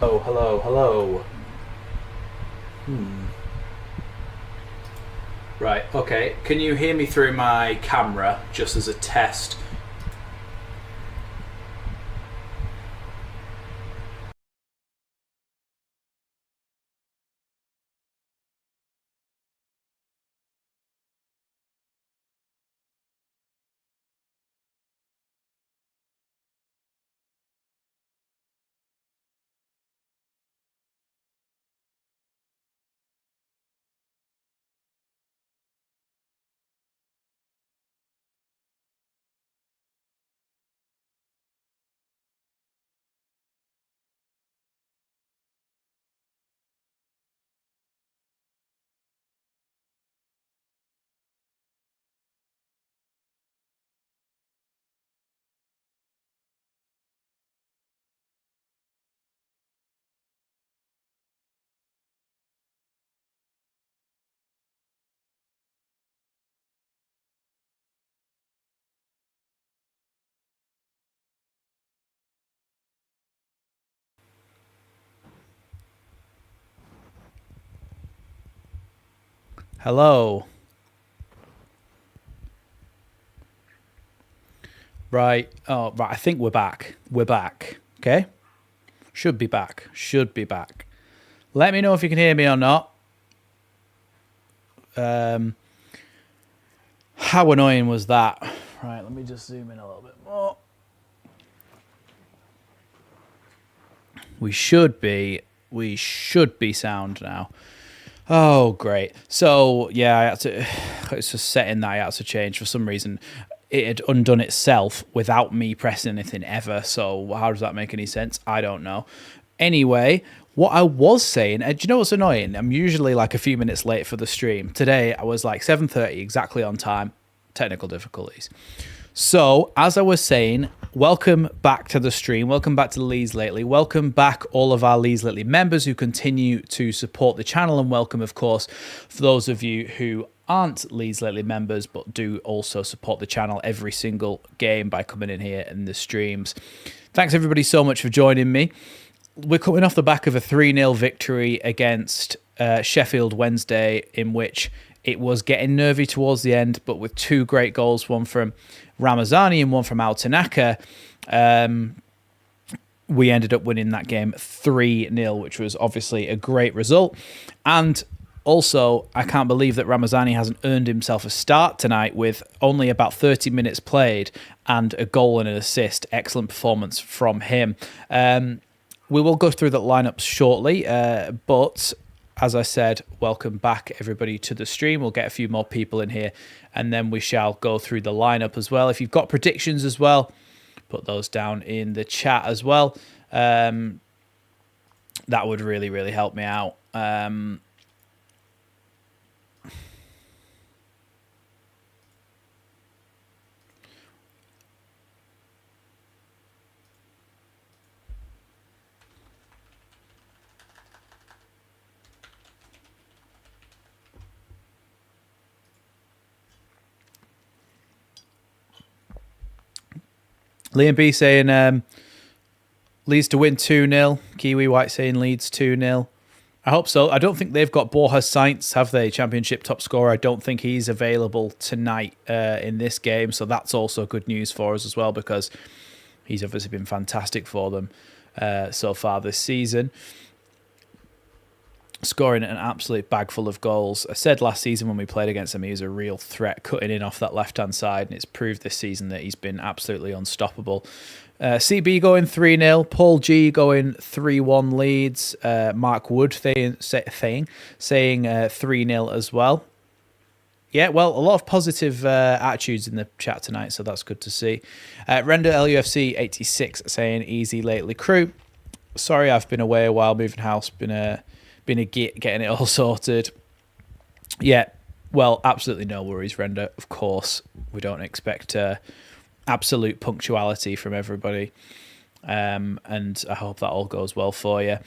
Oh, hello, hello. Right, okay. Can you hear me through my camera just as a test? Hello. Right. Oh, right. I think we're back. We're back. Okay. Should be back. Should be back. Let me know if you can hear me or not. How annoying was that? Right. Let me just zoom in a little bit more. We should be. We should be sound now. Oh, great. So, yeah, I had to. It's a setting that I had to change for some reason. It had undone itself without me pressing anything ever. So, how does that make any sense? I don't know. Anyway, what I was saying, do you know what's annoying? I'm usually like a few minutes late for the stream. Today, I was like 7:30 exactly on time. Technical difficulties. So, as I was saying, welcome back to the stream. Welcome back to Leeds Lately. Welcome back all of our Leeds Lately members who continue to support the channel. And welcome, of course, for those of you who aren't Leeds Lately members but do also support the channel every single game by coming in here in the streams. Thanks, everybody, so much for joining me. We're coming off the back of a 3-0 victory against Sheffield Wednesday, in which it was getting nervy towards the end, but with two great goals, one from Ramazani and one from Al Tanaka, we ended up winning that game 3-0, which was obviously a great result. And also, I can't believe that Ramazani hasn't earned himself a start tonight with only about 30 minutes played and a goal and an assist. Excellent performance from him. We will go through the lineups shortly, but as I said, welcome back, everybody, to the stream. We'll get a few more people in here, and then we shall go through the lineup as well. If you've got predictions as well, put those down in the chat as well. That would really, really help me out. Liam B saying Leeds to win 2-0. Kiwi White saying Leeds 2-0. I hope so. I don't think they've got Borja Sainz, have they? Championship top scorer. I don't think he's available tonight in this game. So that's also good news for us as well, because he's obviously been fantastic for them so far this season, scoring an absolute bag full of goals. I said last season when we played against him, he was a real threat cutting in off that left-hand side, and it's proved this season that he's been absolutely unstoppable. CB going 3-0, Paul G going 3-1 Leeds, Mark Wood saying 3-0 as well. Yeah, well, a lot of positive attitudes in the chat tonight, so that's good to see. Render LUFC 86 saying easy lately crew. Sorry, I've been away a while, moving house, been a getting it all sorted. Yeah, well, absolutely no worries, Render. Of course, we don't expect absolute punctuality from everybody, and I hope that all goes well for you.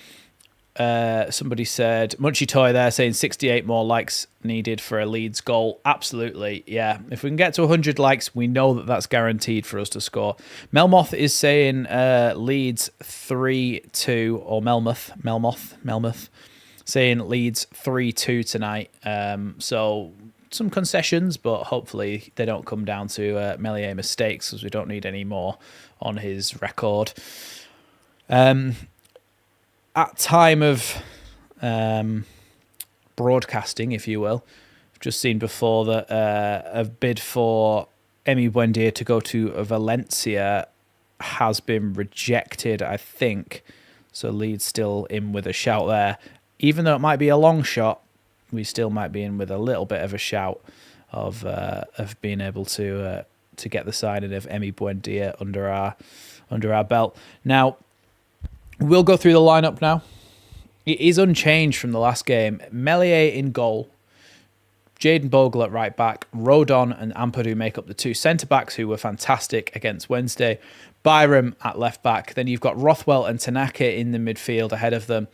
Somebody said, Munchy Toy there saying 68 more likes needed for a Leeds goal. Absolutely, yeah. If we can get to 100 likes, we know that that's guaranteed for us to score. Melmoth is saying Leeds 3-2, or Melmoth, saying Leeds 3-2 tonight. So some concessions, but hopefully they don't come down to Meslier mistakes, because we don't need any more on his record. At time of broadcasting, if you will, I've just seen before that a bid for Emi Buendia to go to Valencia has been rejected, I think. So Leeds still in with a shout there. Even though it might be a long shot, we still might be in with a little bit of a shout of being able to get the signing of Emi Buendia under our belt. Now, we'll go through the lineup now. It is unchanged from the last game. Meslier in goal. Jayden Bogle at right back. Rodon and Ampadu make up the two centre-backs who were fantastic against Wednesday. Byram at left back. Then you've got Rothwell and Tanaka in the midfield ahead of them.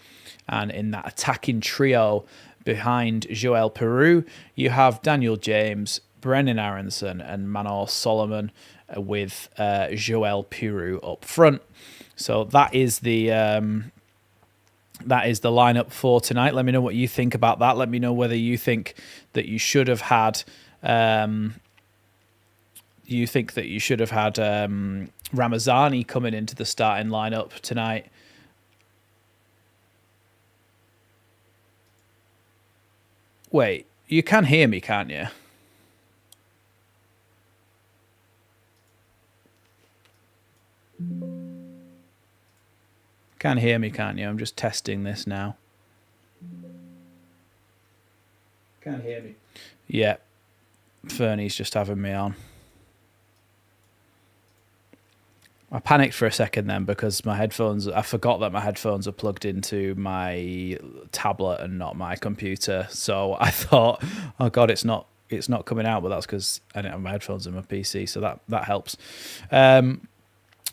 And in that attacking trio behind Joel Peru, you have Daniel James, Brennan Aronson and Manor Solomon with Joel Peru up front. So that is the lineup for tonight. Let me know what you think about that. Let me know whether you think that you should have had Ramazani coming into the starting lineup tonight. Wait, you can hear me, can't you? Can hear me, can't you? I'm just testing this now. Can hear me. Yeah. Fernie's just having me on. I panicked for a second then because I forgot that my headphones are plugged into my tablet and not my computer. So I thought, oh God, it's not coming out, but that's because I didn't have my headphones in my PC. So that helps.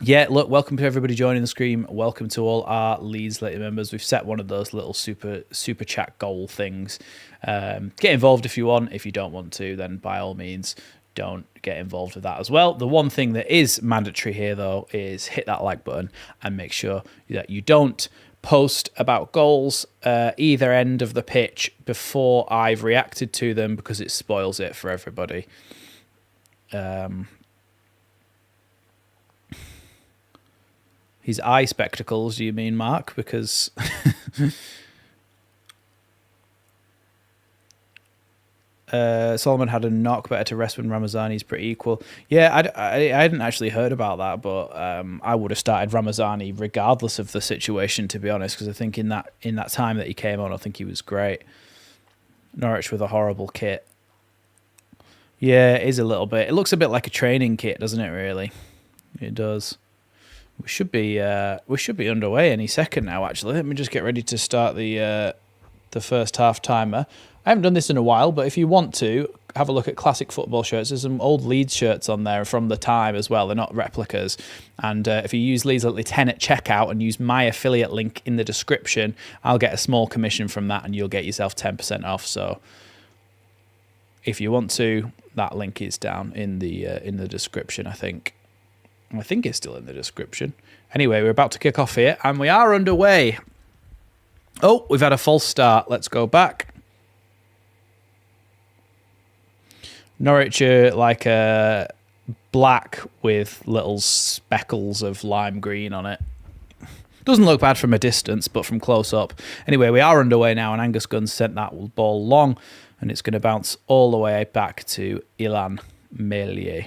Yeah, look, welcome to everybody joining the stream. Welcome to all our Leeds Later members. We've set one of those little super chat goal things. Get involved if you want. If you don't want to, then by all means, don't get involved with that as well. The one thing that is mandatory here, though, is hit that like button and make sure that you don't post about goals either end of the pitch before I've reacted to them, because it spoils it for everybody. His eye spectacles, do you mean, Mark? Because Solomon had a knock, better to rest when Ramazani's pretty equal. Yeah, I hadn't actually heard about that, but I would have started Ramazani regardless of the situation, to be honest, because I think in that time that he came on, I think he was great. Norwich with a horrible kit. Yeah, it is a little bit. It looks a bit like a training kit, doesn't it, really? It does. We should be underway any second now, actually. Let me just get ready to start the first half timer. I haven't done this in a while, but if you want to, have a look at classic football shirts. There's some old Leeds shirts on there from the time as well. They're not replicas. And if you use Leeds Lately 10 at checkout and use my affiliate link in the description, I'll get a small commission from that and you'll get yourself 10% off. So if you want to, that link is down in the description, I think. I think it's still in the description. Anyway, we're about to kick off here, and we are underway. Oh, we've had a false start. Let's go back. Norwich are like a black with little speckles of lime green on it. Doesn't look bad from a distance, but from close up. Anyway, we are underway now, and Angus Gunn sent that ball long, and it's going to bounce all the way back to Elland Meslier.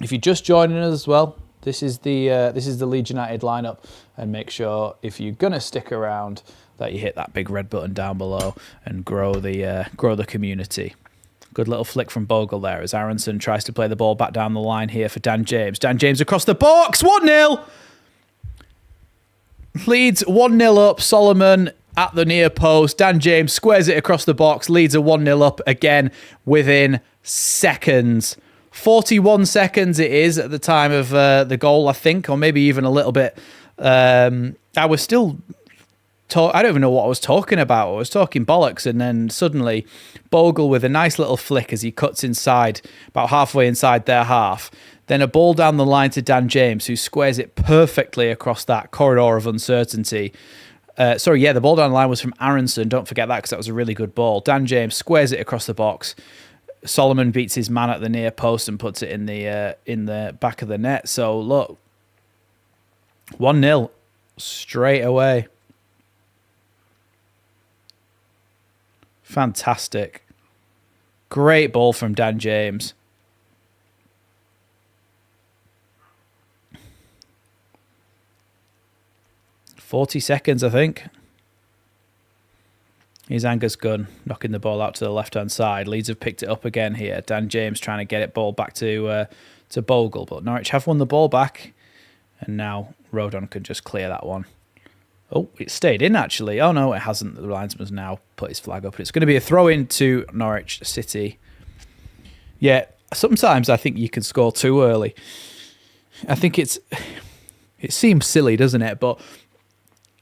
If you're just joining us as well, this is the Leeds United lineup, and make sure if you're gonna stick around that you hit that big red button down below and grow the community. Good little flick from Bogle there as Aronson tries to play the ball back down the line here for Dan James. Dan James across the box, 1-0. Leeds 1-0 up. Solomon at the near post. Dan James squares it across the box. Leeds are 1-0 up again within seconds. 41 seconds it is at the time of the goal, I think, or maybe even a little bit. I was still... I don't even know what I was talking about. I was talking bollocks, and then suddenly Bogle with a nice little flick as he cuts inside, about halfway inside their half. Then a ball down the line to Dan James, who squares it perfectly across that corridor of uncertainty. The ball down the line was from Aronson. Don't forget that, because that was a really good ball. Dan James squares it across the box. Solomon beats his man at the near post and puts it in the back of the net. So look, 1-0 straight away. Fantastic. Great ball from Dan James. "40 seconds, I think." Here's Angus Gunn knocking the ball out to the left-hand side. Leeds have picked it up again here. Dan James trying to get it ball back to Bogle, but Norwich have won the ball back, and now Rodon can just clear that one. Oh, it stayed in, actually. Oh, no, it hasn't. The linesman's now put his flag up. It's going to be a throw-in to Norwich City. Yeah, sometimes I think you can score too early. I think it seems silly, doesn't it? But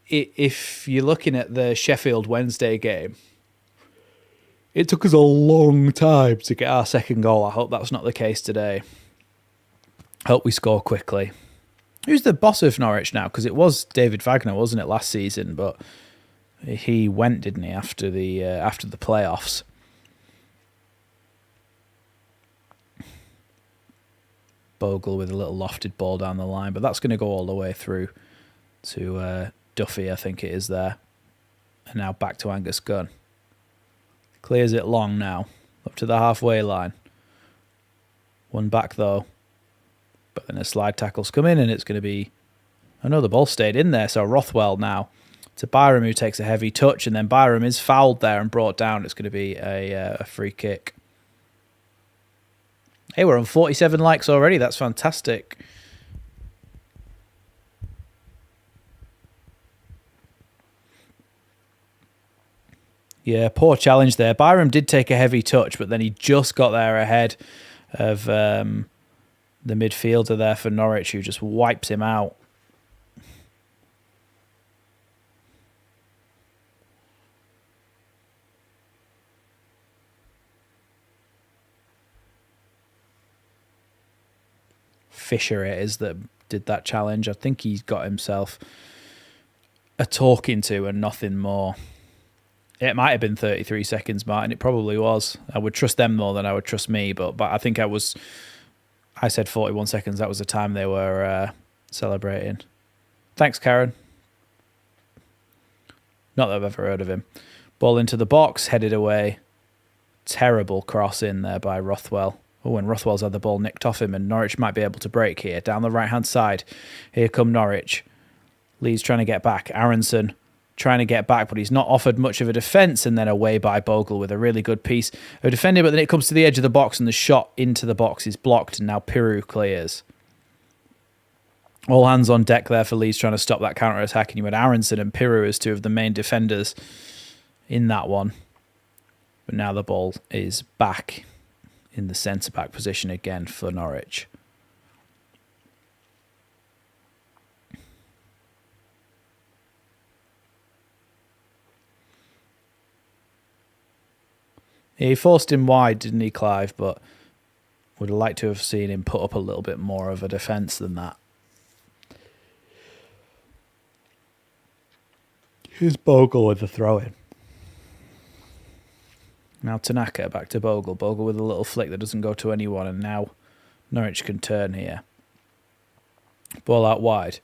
if you're looking at the Sheffield Wednesday game, it took us a long time to get our second goal. I hope that's not the case today. Hope we score quickly. Who's the boss of Norwich now? Because it was David Wagner, wasn't it, last season? But he went, didn't he, after the playoffs? Bogle with a little lofted ball down the line, but that's going to go all the way through to Duffy, I think it is there. And now back to Angus Gunn. Clears it long now, up to the halfway line. One back though. But then a slide tackle's come in, and it's going to be... Oh no, the ball stayed in there, so Rothwell now to Byram, who takes a heavy touch, and then Byram is fouled there and brought down. It's going to be a free kick. Hey, we're on 47 likes already. That's fantastic. Yeah, poor challenge there. Byram did take a heavy touch, but then he just got there ahead of the midfielder there for Norwich, who just wipes him out. Fisher it is that did that challenge. I think he's got himself a talking to and nothing more. It might have been 33 seconds, Martin. It probably was. I would trust them more than I would trust me, but I think I said 41 seconds. That was the time they were celebrating. Thanks, Karen. Not that I've ever heard of him. Ball into the box, headed away. Terrible cross in there by Rothwell. Oh, and Rothwell's had the ball nicked off him, and Norwich might be able to break here. Down the right-hand side. Here come Norwich. Leeds trying to get back. Aronson trying to get back, but he's not offered much of a defence, and then away by Bogle with a really good piece of defending, but then it comes to the edge of the box, and the shot into the box is blocked, and now Piru clears. All hands on deck there for Leeds trying to stop that counter-attack, and you had Aronson and Piru as two of the main defenders in that one. But now the ball is back in the centre-back position again for Norwich. He forced him wide, didn't he, Clive? But would have liked to have seen him put up a little bit more of a defence than that. Here's Bogle with the throw-in. Now Tanaka back to Bogle. Bogle with a little flick that doesn't go to anyone, and now Norwich can turn here. Ball out wide.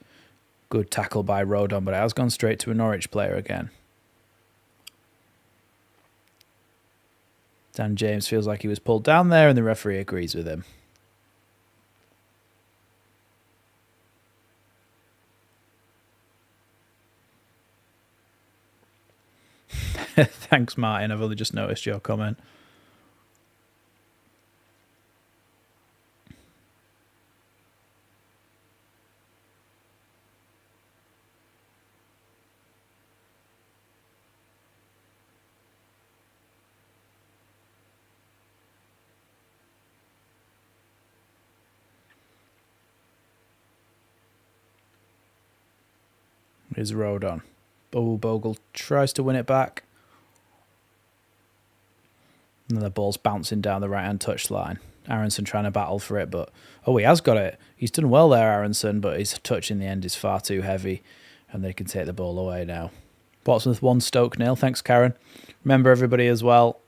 Good tackle by Rodon, but it has gone straight to a Norwich player again. Dan James feels like he was pulled down there, and the referee agrees with him. Thanks, Martin. I've only just noticed your comment. Here's Rodon. Oh, Bogle tries to win it back. And the ball's bouncing down the right-hand touchline. Aronson trying to battle for it, but... Oh, he has got it. He's done well there, Aronson, but his touch in the end is far too heavy, and they can take the ball away now. Portsmouth 1, Stoke 0. Thanks, Karen. Remember, everybody, as well,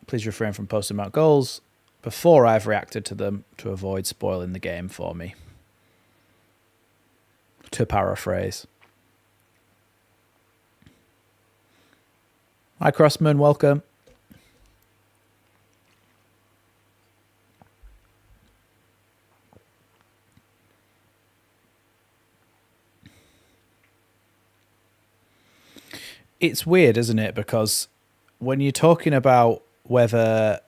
please refrain from posting about goals before I've reacted to them to avoid spoiling the game for me. To paraphrase. Hi, Crossman. Welcome. It's weird, isn't it? Because when you're talking about whether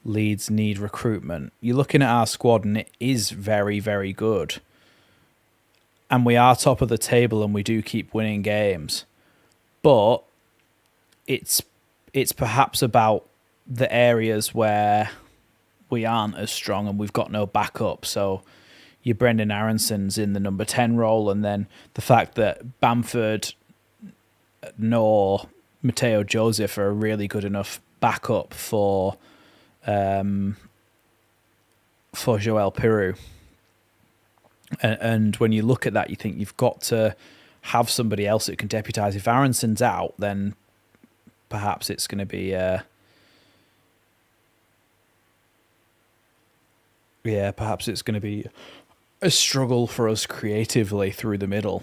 Leeds need recruitment, you're looking at our squad and it is very, very good. And we are top of the table and we do keep winning games. But it's perhaps about the areas where we aren't as strong and we've got no backup. So your Brendan Aronson's in the number 10 role, and then the fact that Bamford nor Mateo Joseph are a really good enough backup for Joel Piroux. And when you look at that, you think you've got to have somebody else that can deputise. If Aronson's out, then perhaps it's going to be perhaps it's going to be a struggle for us creatively through the middle.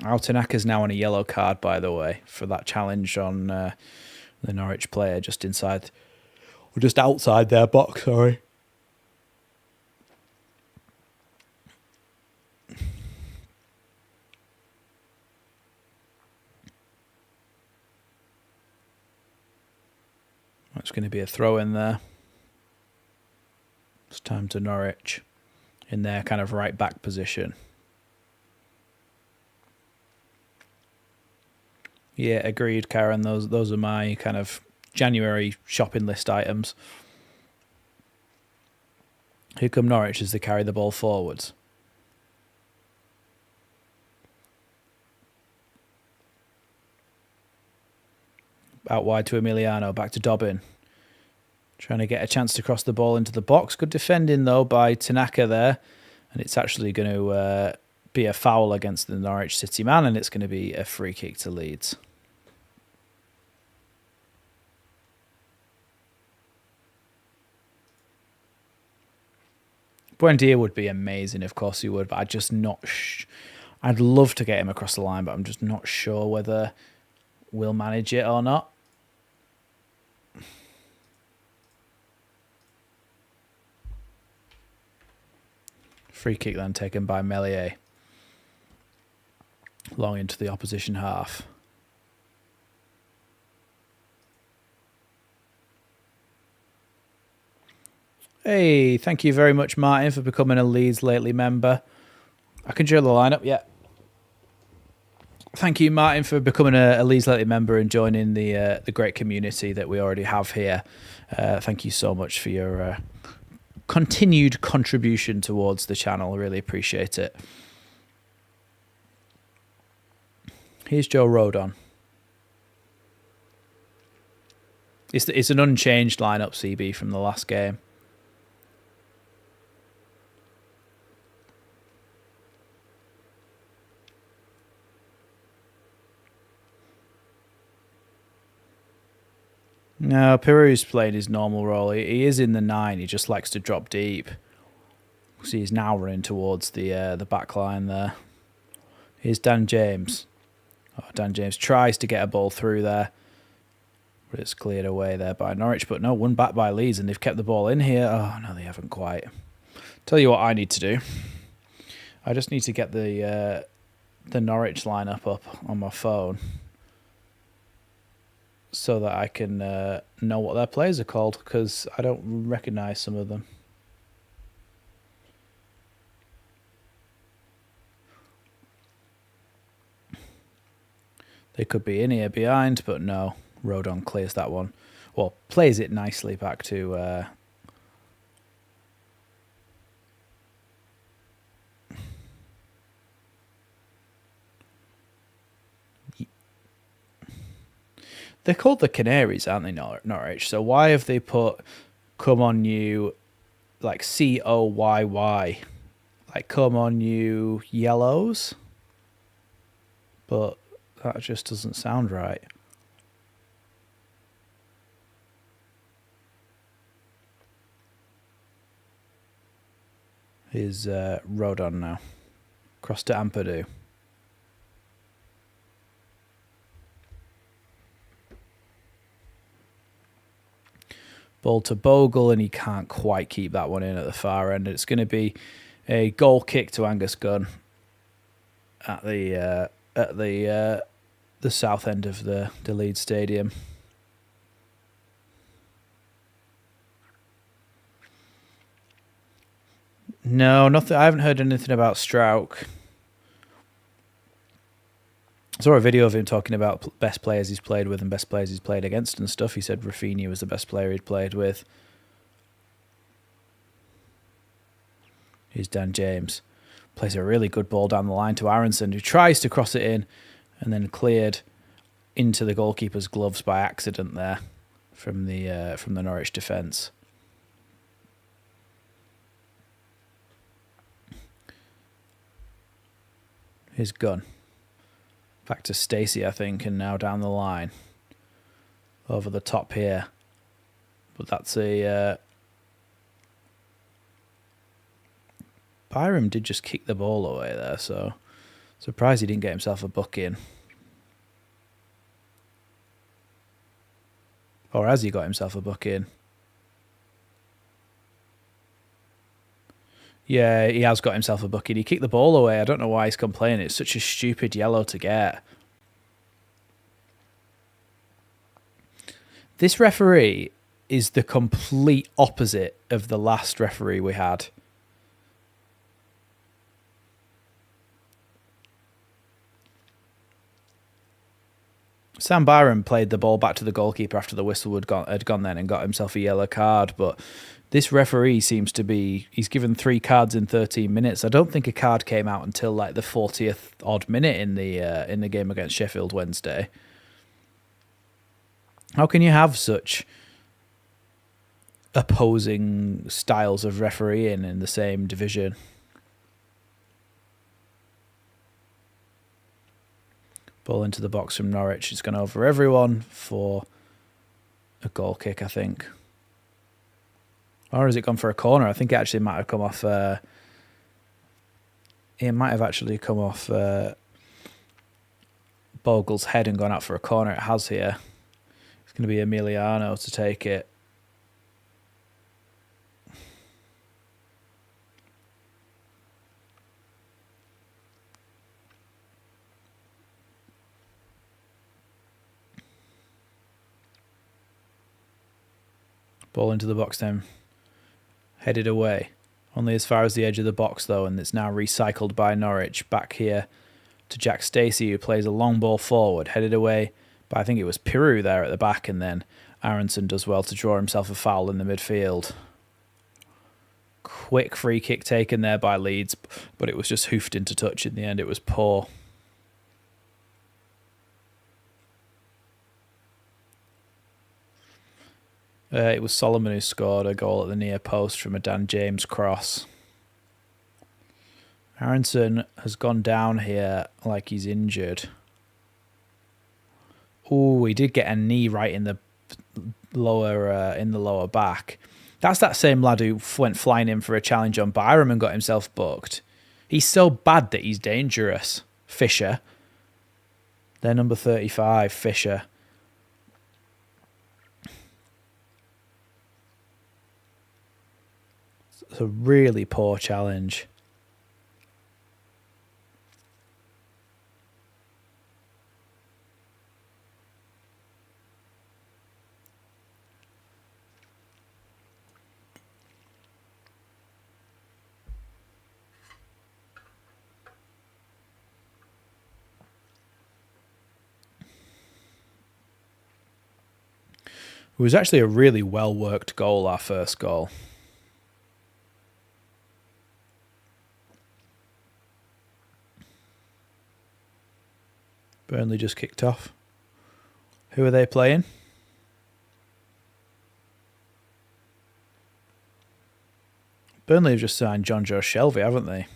Tanaka's now on a yellow card, by the way, for that challenge on the Norwich player just inside, or just outside their box, sorry. It's going to be a throw in there. It's time to Norwich in their kind of right back position. Yeah, agreed, Karen. Those are my kind of January shopping list items. Here come Norwich as they carry the ball forwards. Out wide to Emiliano, back to Dobbin. Trying to get a chance to cross the ball into the box. Good defending, though, by Tanaka there. And it's actually going to be a foul against the Norwich City man, and it's going to be a free kick to Leeds. Buendia would be amazing, of course he would, but I'm just not... I'd love to get him across the line, but I'm just not sure whether we'll manage it or not. Free kick then taken by Meslier. Long into the opposition half. Hey, thank you very much, Martin, for becoming a Leeds Lately member. I can show the lineup, yeah. Thank you, Martin, for becoming a Leeds Lately member and joining the great community that we already have here. Thank you so much for your continued contribution towards the channel. Really appreciate it. Here's Joe Rodon. It's an unchanged lineup, CB, from the last game. No, Pirou's playing his normal role. He is in the 9. He just likes to drop deep. See, he's now running towards the back line there. Here's Dan James. Oh, Dan James tries to get a ball through there, but it's cleared away there by Norwich. But no, won back by Leeds, and they've kept the ball in here. Oh, no, they haven't quite. Tell you what I need to do. I just need to get the Norwich lineup up on my phone, so that I can know what their players are called, because I don't recognise some of them. They could be in here behind, but no. Rodon clears that one. Well, plays it nicely back to They're called the Canaries, aren't they, Norwich? So why have they put "come on you" like COYY? Like "come on you yellows"? But that just doesn't sound right. Is Rodon now. Cross to Ampadu. Ball to Bogle, and he can't quite keep that one in at the far end. It's going to be a goal kick to Angus Gunn at the south end of the Leeds Stadium. No, nothing. I haven't heard anything about Strauch. I saw a video of him talking about best players he's played with and best players he's played against and stuff. He said Rafinha was the best player he'd played with. Here's Dan James. Plays a really good ball down the line to Aronson, who tries to cross it in and then cleared into the goalkeeper's gloves by accident there from the Norwich defence. Here's Gunn. Back to Stacey, I think, and now down the line. Over the top here. But that's a... Byram did just kick the ball away there, so... Surprised he didn't get himself a book in. Or has he got himself a book in? Yeah, he has got himself a bucket. He kicked the ball away. I don't know why he's complaining. It's such a stupid yellow to get. This referee is the complete opposite of the last referee we had. Sam Byram played the ball back to the goalkeeper after the whistle had gone then and got himself a yellow card, but this referee seems to be... He's given 3 cards in 13 minutes. I don't think a card came out until like the 40th odd minute in the game against Sheffield Wednesday. How can you have such opposing styles of refereeing in the same division? Ball into the box from Norwich. It's gone over everyone for a goal kick, I think. Or has it gone for a corner? I think it actually might have come off... it might have actually come off Bogle's head and gone out for a corner. It has here. It's going to be Emiliano to take it. Ball into the box then. Headed away. Only as far as the edge of the box though, and it's now recycled by Norwich. Back here to Jack Stacey, who plays a long ball forward. Headed away by, I think it was Piru there at the back, and then Aronson does well to draw himself a foul in the midfield. Quick free kick taken there by Leeds, but it was just hoofed into touch in the end. It was poor. It was Solomon who scored a goal at the near post from a Dan James cross. Aronson has gone down here like he's injured. Oh, he did get a knee right in the lower back. That's that same lad who went flying in for a challenge on Byram and got himself booked. He's so bad that he's dangerous. Fisher. They're number 35, Fisher. It's a really poor challenge. It was actually a really well-worked goal, our first goal. Burnley just kicked off. Who are they playing? Burnley have just signed John Joe Shelby, haven't they?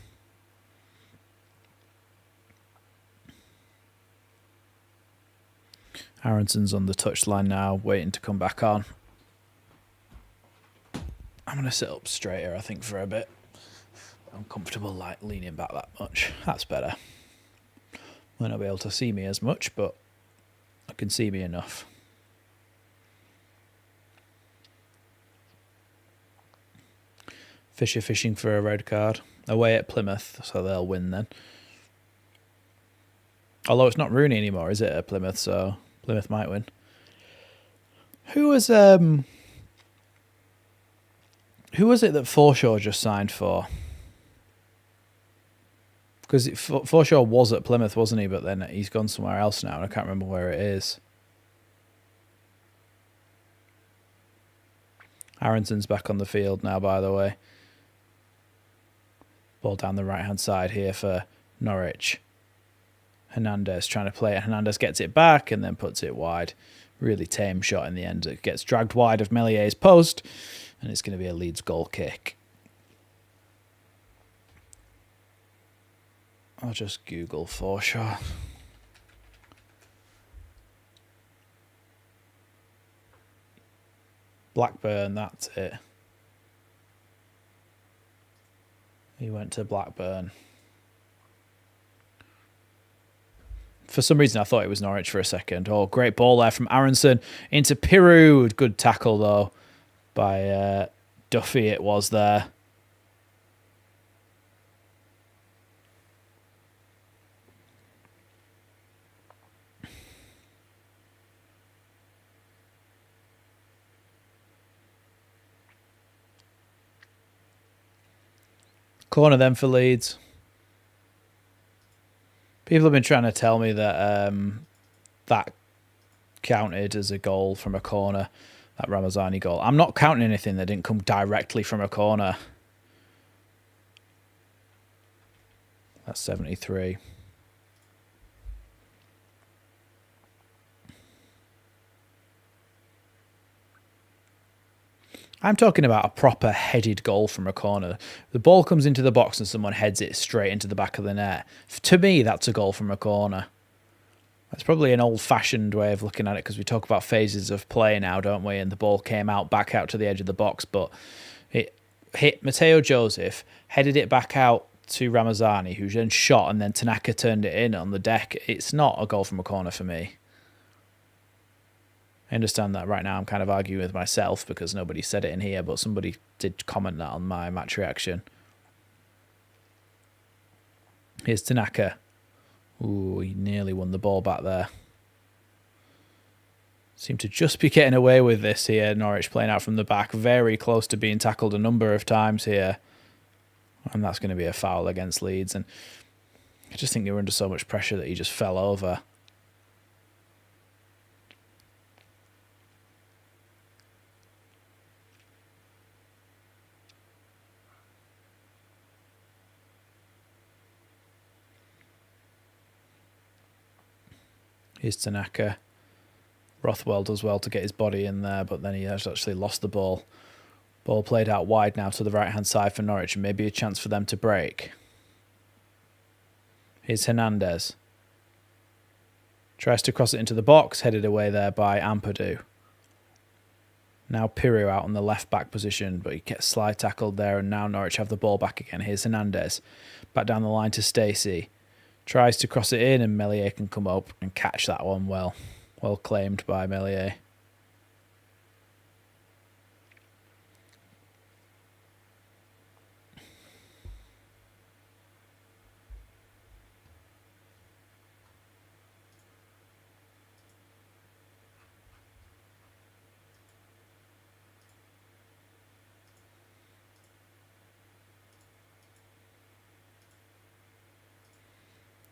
Aronson's on the touchline now, waiting to come back on. I'm going to sit up straighter, I think, for a bit. I'm comfortable like leaning back that much. That's better. Might not be able to see me as much, but I can see me enough. Fisher fishing for a red card. Away at Plymouth, so they'll win then. Although it's not Rooney anymore, is it, at Plymouth? So Plymouth might win. Who was it that Forshaw just signed for? Because Forshaw was at Plymouth, wasn't he? But then he's gone somewhere else now, and I can't remember where it is. Aronson's back on the field now, by the way. Ball down the right-hand side here for Norwich. Hernandez trying to play it. Hernandez gets it back and then puts it wide. Really tame shot in the end. It gets dragged wide of Mellier's post, and it's going to be a Leeds goal kick. I'll just Google Forshaw. Blackburn, that's it. He went to Blackburn. For some reason, I thought it was Norwich for a second. Oh, great ball there from Aronson into Piroud. Good tackle, though, by Duffy it was there. Corner then for Leeds. People have been trying to tell me that that counted as a goal from a corner, that Ramazani goal. I'm not counting anything that didn't come directly from a corner. That's 73. I'm talking about a proper headed goal from a corner. The ball comes into the box and someone heads it straight into the back of the net. To me, that's a goal from a corner. That's probably an old-fashioned way of looking at it because we talk about phases of play now, don't we? And the ball came back out to the edge of the box, but it hit Mateo Joseph, headed it back out to Ramazani, who then shot, and then Tanaka turned it in on the deck. It's not a goal from a corner for me. I understand that right now I'm kind of arguing with myself because nobody said it in here, but somebody did comment that on my match reaction. Here's Tanaka. Ooh, he nearly won the ball back there. Seem to just be getting away with this here. Norwich playing out from the back. Very close to being tackled a number of times here. And that's going to be a foul against Leeds. And I just think they were under so much pressure that he just fell over. Here's Tanaka. Rothwell does well to get his body in there, but then he has actually lost the ball. Ball played out wide now to the right-hand side for Norwich, and maybe a chance for them to break. Here's Hernandez. Tries to cross it into the box, headed away there by Ampadu. Now Piru out on the left-back position, but he gets slide tackled there, and now Norwich have the ball back again. Here's Hernandez. Back down the line to Stacey. Tries to cross it in, and Meslier can come up and catch that one well. Well claimed by Meslier.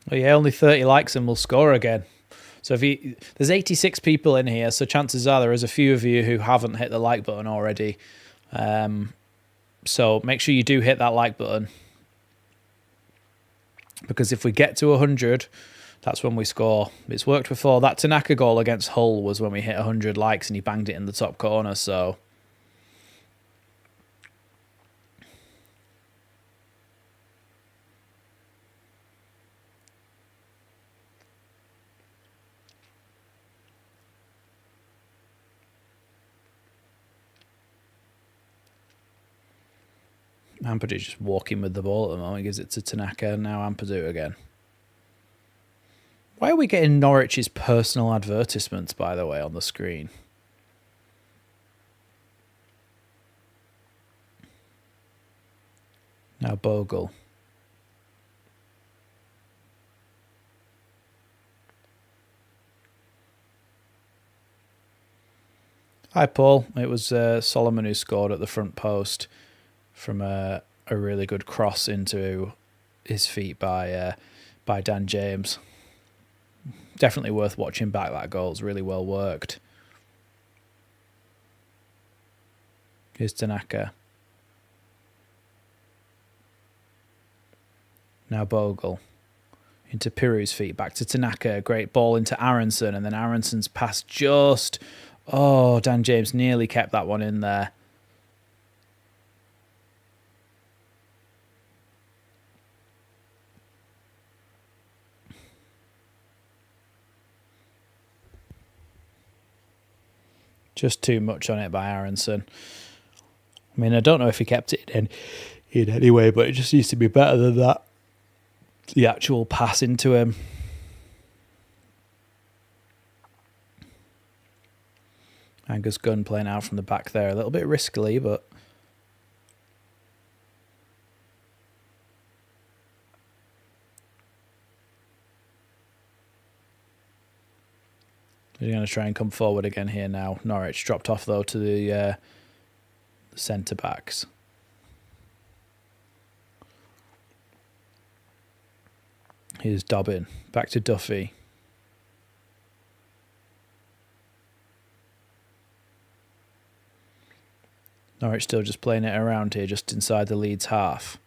Well, yeah, only 30 likes and we'll score again. So there's 86 people in here, so chances are there is a few of you who haven't hit the like button already. So make sure you do hit that like button. Because if we get to 100, That's when we score. It's worked before. That Tanaka goal against Hull was when we hit 100 likes and he banged it in the top corner, so... Ampadu's just walking with the ball at the moment. Gives it to Tanaka. Now Ampadu again. Why are we getting Norwich's personal advertisements, by the way, on the screen? Now Bogle. Hi, Paul. It was Solomon who scored at the front post from a really good cross into his feet by Dan James. Definitely worth watching back. That goal. It's really well worked. Here's Tanaka. Now Bogle. Into Piru's feet. Back to Tanaka. Great ball into Aronson. And then Aronson's pass just... Oh, Dan James nearly kept that one in there. Just too much on it by Aronson. I mean, I don't know if he kept it in anyway, but it just needs to be better than that. The actual pass into him. Angus Gunn playing out from the back there. A little bit riskily, but... He's going to try and come forward again here now. Norwich dropped off, though, to the centre-backs. Here's Dobbin. Back to Duffy. Norwich still just playing it around here, just inside the Leeds half.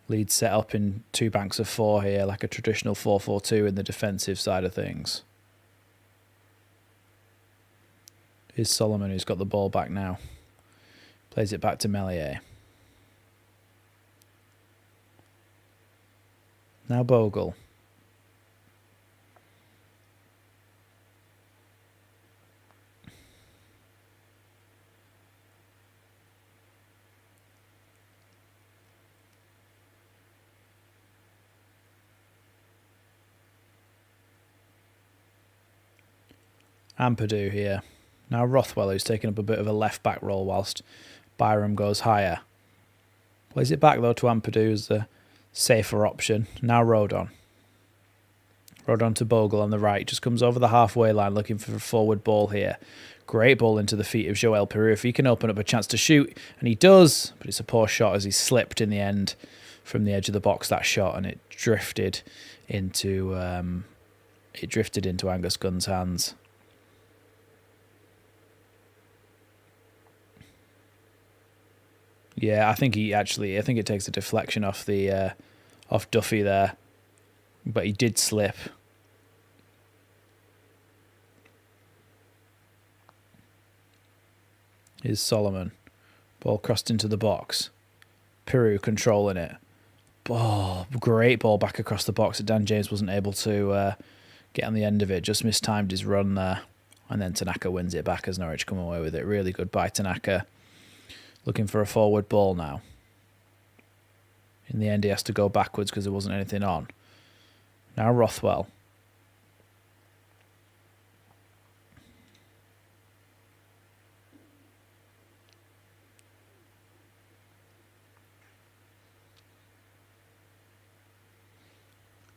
Leeds set up in two banks of four here, like a traditional 4-4-2 in the defensive side of things. Here's Solomon, who's got the ball back now. Plays it back to Meslier. Now Bogle. Ampadu here. Now Rothwell, who's taking up a bit of a left-back role whilst Byram goes higher. Plays it back, though, to Ampadu as the safer option. Now Rodon. Rodon to Bogle on the right. Just comes over the halfway line looking for a forward ball here. Great ball into the feet of Joel Peru. If he can open up a chance to shoot, and he does, but it's a poor shot as he slipped in the end from the edge of the box, that shot, and it drifted into Angus Gunn's hands. Yeah, I think it takes a deflection off off Duffy there, but he did slip. Here's Solomon. Ball crossed into the box. Peru controlling it. Oh, great ball back across the box that Dan James wasn't able to get on the end of it. Just mistimed his run there. And then Tanaka wins it back as Norwich come away with it. Really good by Tanaka. Looking for a forward ball now. In the end, he has to go backwards because there wasn't anything on. Now Rothwell.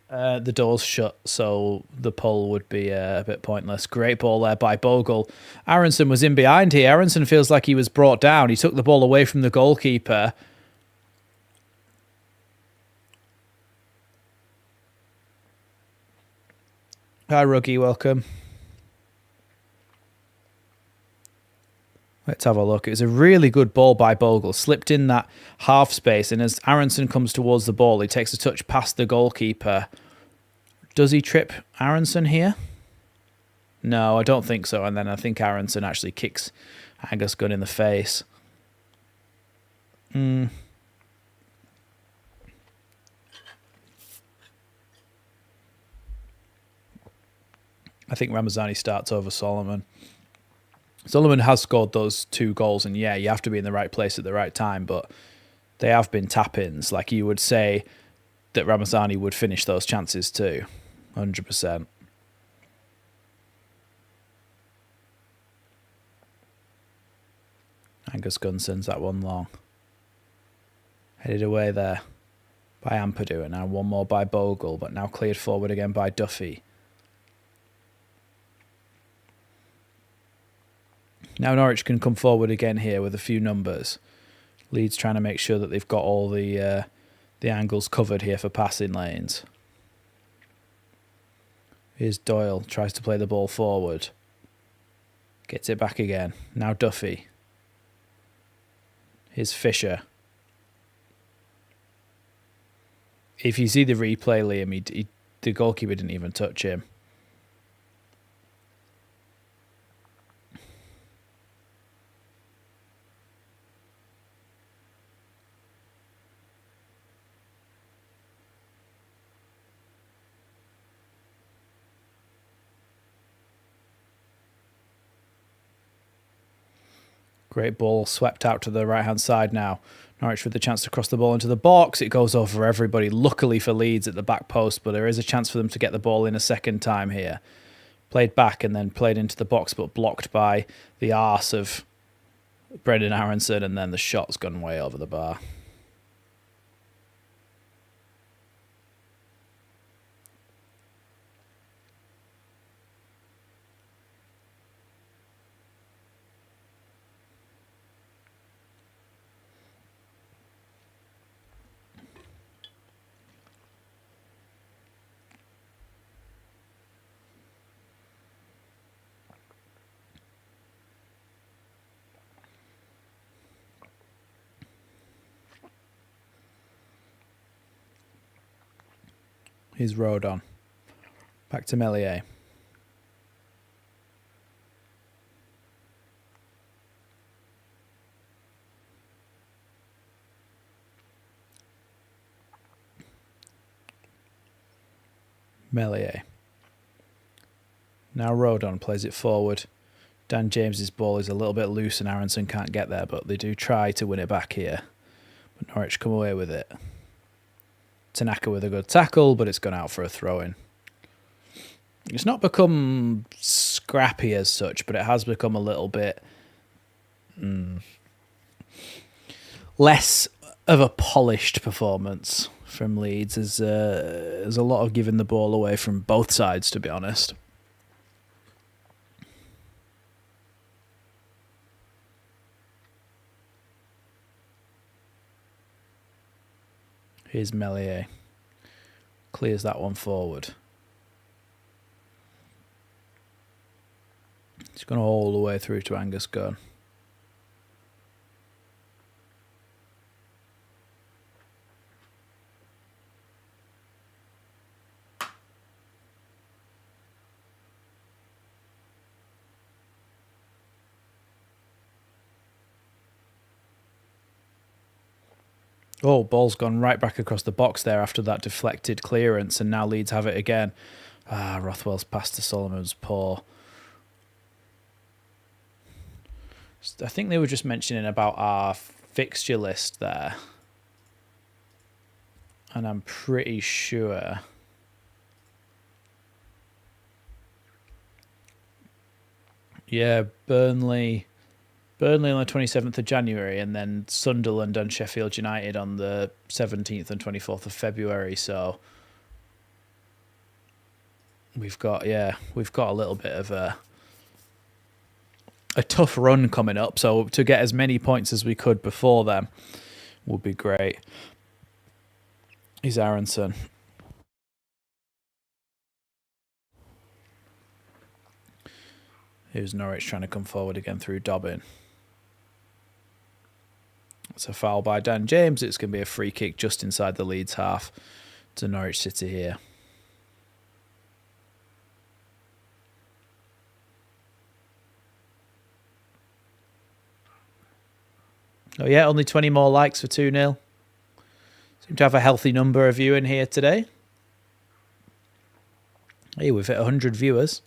The door's shut, so the pull would be a bit pointless. Great ball there by Bogle. Aronson was in behind here. Aronson feels like he was brought down. He took the ball away from the goalkeeper. Hi, Ruggy, welcome. Let's have a look. It was a really good ball by Bogle. Slipped in that half space, and as Aronson comes towards the ball, he takes a touch past the goalkeeper. Does he trip Aronson here? No, I don't think so. And then I think Aronson actually kicks Angus Gunn in the face. I think Ramazani starts over Solomon. Solomon has scored those 2 goals, and yeah, you have to be in the right place at the right time, but they have been tap-ins. Like, you would say that Ramazani would finish those chances too. 100%. Angus Gunn sends that one long. Headed away there by Ampadu, and now one more by Bogle, but now cleared forward again by Duffy. Now Norwich can come forward again here with a few numbers. Leeds trying to make sure that they've got all the angles covered here for passing lanes. Here's Doyle, tries to play the ball forward. Gets it back again. Now Duffy. Here's Fisher. If you see the replay, Liam, the goalkeeper didn't even touch him. Great ball swept out to the right-hand side now. Norwich with the chance to cross the ball into the box. It goes over everybody, luckily for Leeds, at the back post, but there is a chance for them to get the ball in a second time here. Played back and then played into the box, but blocked by the arse of Brendan Aronson, and then the shot's gone way over the bar. Here's Rodon. Back to Meslier. Meslier. Now Rodon plays it forward. Dan James's ball is a little bit loose and Aronson can't get there, but they do try to win it back here. But Norwich come away with it. Tanaka with a good tackle, but it's gone out for a throw-in. It's not become scrappy as such, but it has become a little bit less of a polished performance from Leeds. There's a lot of giving the ball away from both sides, to be honest. Here's Meslier. Clears that one forward. He's gone all the way through to Angus Gunn. Oh, ball's gone right back across the box there after that deflected clearance, and now Leeds have it again. Rothwell's pass to Solomon's poor. I think they were just mentioning about our fixture list there. And I'm pretty sure... Yeah, Burnley on the 27th of January, and then Sunderland and Sheffield United on the 17th and 24th of February. So we've got a little bit of a tough run coming up. So to get as many points as we could before then would be great. Here's Aronson. Here's Norwich trying to come forward again through Dobbin. It's a foul by Dan James. It's going to be a free kick just inside the Leeds half to Norwich City here. Oh yeah, only 20 more likes for 2-0. Seem to have a healthy number of you in here today. Hey, we've hit 100 viewers.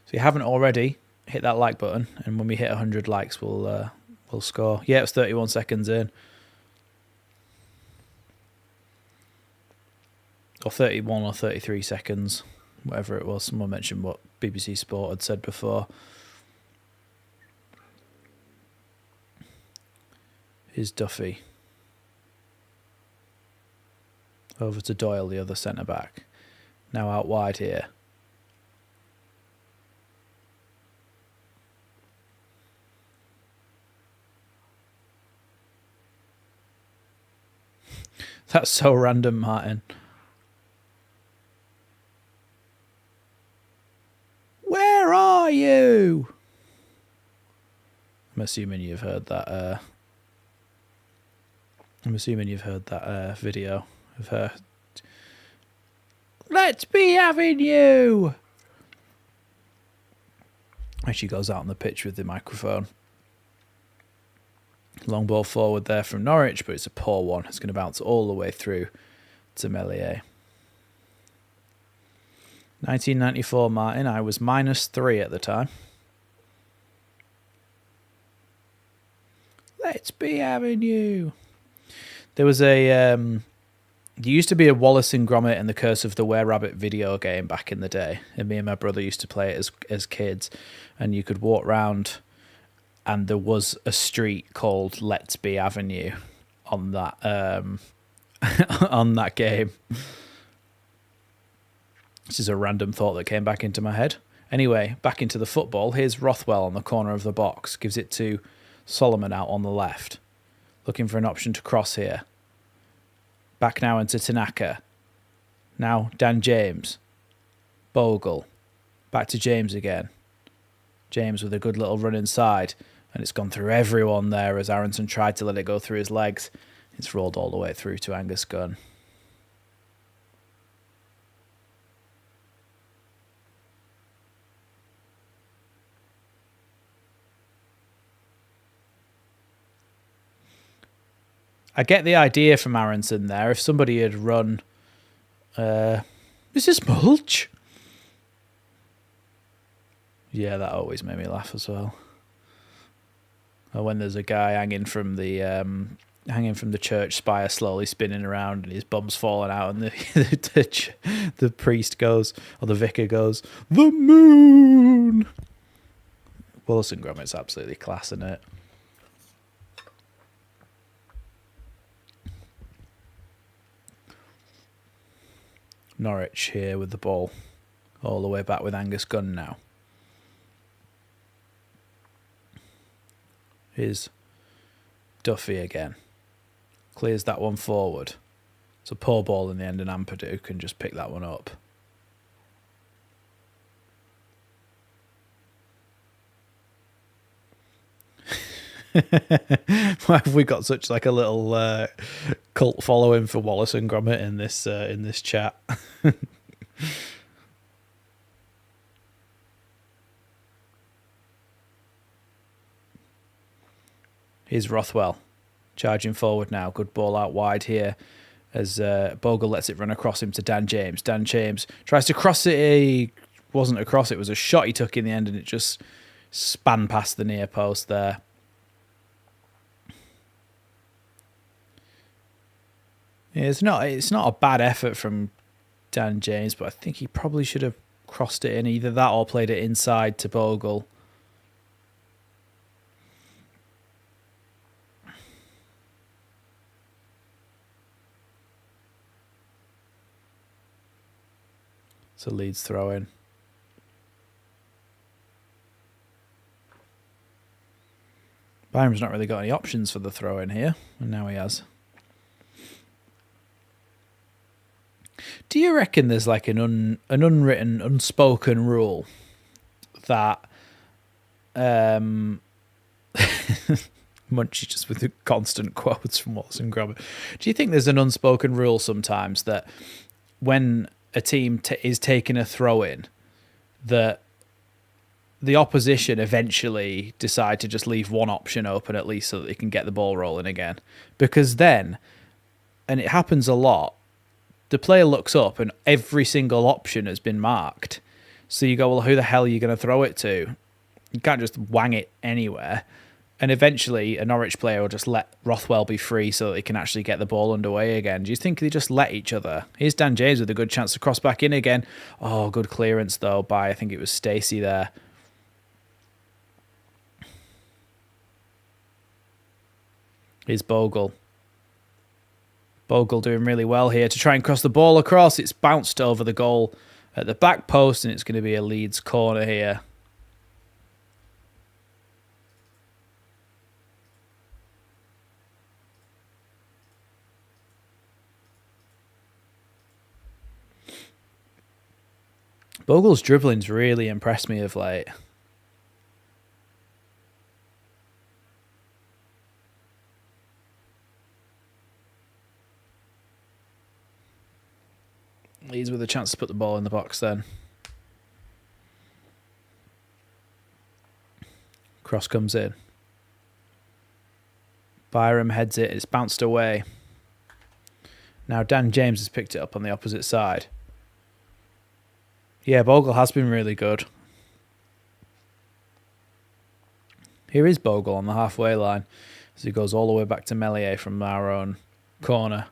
So if you haven't already, hit that like button, and when we hit 100 likes, we'll score. Yeah, it's 31 seconds in. Or 31 or 33 seconds, whatever it was. Someone mentioned what BBC Sport had said before. Here's Duffy. Over to Doyle, the other centre-back. Now out wide here. That's so random, Martin. Where are you? I'm assuming you've heard that. Video of her. Let's be having you. And she goes out on the pitch with the microphone. Long ball forward there from Norwich, but it's a poor one. It's going to bounce all the way through to Melier. 1994, Martin. I was -3 at the time. Let's be having you. There was there used to be a Wallace and Gromit and the Curse of the Were-Rabbit video game back in the day, and me and my brother used to play it as kids, and you could walk round, and there was a street called Let's Be Avenue on that on that game. This is a random thought that came back into my head. Anyway, back into the football. Here's Rothwell on the corner of the box. Gives it to Solomon out on the left. Looking for an option to cross here. Back now into Tanaka. Now Dan James. Bogle. Back to James again. James with a good little run inside. And it's gone through everyone there as Aronson tried to let it go through his legs. It's rolled all the way through to Angus Gunn. I get the idea from Aronson there. If somebody had run... is this mulch? Yeah, that always made me laugh as well. Or when there's a guy hanging from the church spire, slowly spinning around, and his bum's falling out, and the priest goes, or the vicar goes, "The moon." Wallace and Gromit's absolutely class, isn't it? Norwich here with the ball, all the way back with Angus Gunn now. Here's Duffy again. Clears that one forward. It's a poor ball in the end, and Ampadu can just pick that one up. Why have we got such like a little cult following for Wallace and Gromit in this chat? Here's Rothwell charging forward now. Good ball out wide here as Bogle lets it run across him to Dan James. Dan James tries to cross it. He wasn't a cross. It was a shot he took in the end, and it just span past the near post there. Yeah, it's not a bad effort from Dan James, but I think he probably should have crossed it in, either that or played it inside to Bogle. It's a Leeds throw in. Byram's not really got any options for the throw in here, and now he has. Do you reckon there's like an unwritten, unspoken rule that Munchy just with the constant quotes from Wallace and Gromit? Do you think there's an unspoken rule sometimes that when a team is taking a throw in, that the opposition eventually decide to just leave one option open at least so that they can get the ball rolling again. Because then, and it happens a lot, the player looks up and every single option has been marked. So you go, well, who the hell are you going to throw it to? You can't just wang it anywhere. And eventually a Norwich player will just let Rothwell be free so that they can actually get the ball underway again. Do you think they just let each other? Here's Dan James with a good chance to cross back in again. Oh, good clearance, though, by, I think it was Stacey there. Here's Bogle. Bogle doing really well here to try and cross the ball across. It's bounced over the goal at the back post, and it's going to be a Leeds corner here. Bogle's dribbling's really impressed me of late. Leeds with a chance to put the ball in the box then. Cross comes in. Byram heads it. It's bounced away. Now Dan James has picked it up on the opposite side. Yeah, Bogle has been really good. Here is Bogle on the halfway line as he goes all the way back to Meslier from our own corner.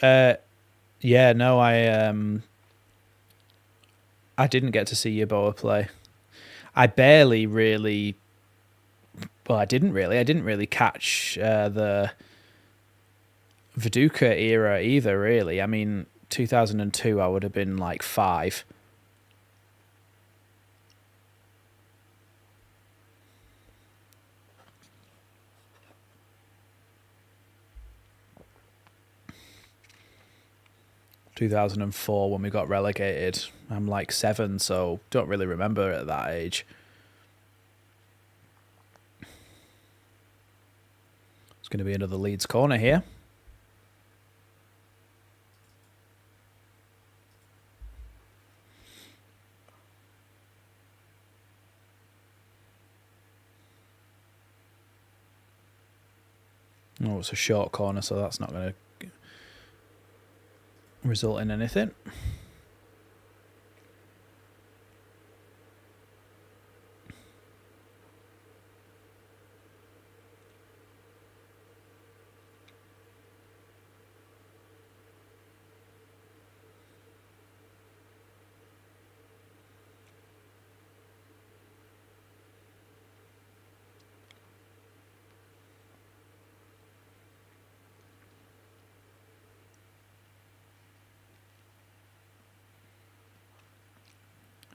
Yeah, no, I didn't get to see Yeboah play. I didn't really catch the Viduka era either, really. I mean, 2002, I would have been like 5. ...2004 when we got relegated. I'm like 7, so don't really remember at that age. It's going to be another Leeds corner here. Oh, it's a short corner, so that's not going to result in anything.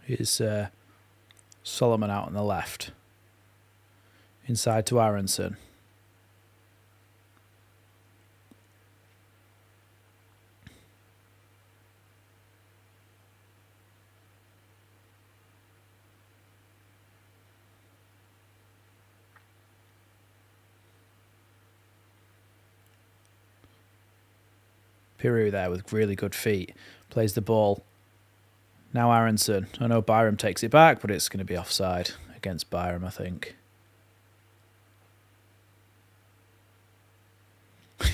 Here's Solomon out on the left. Inside to Aronson. Piru there with really good feet. Plays the ball. Now Aronson. I know Byram takes it back, but it's going to be offside against Byram, I think.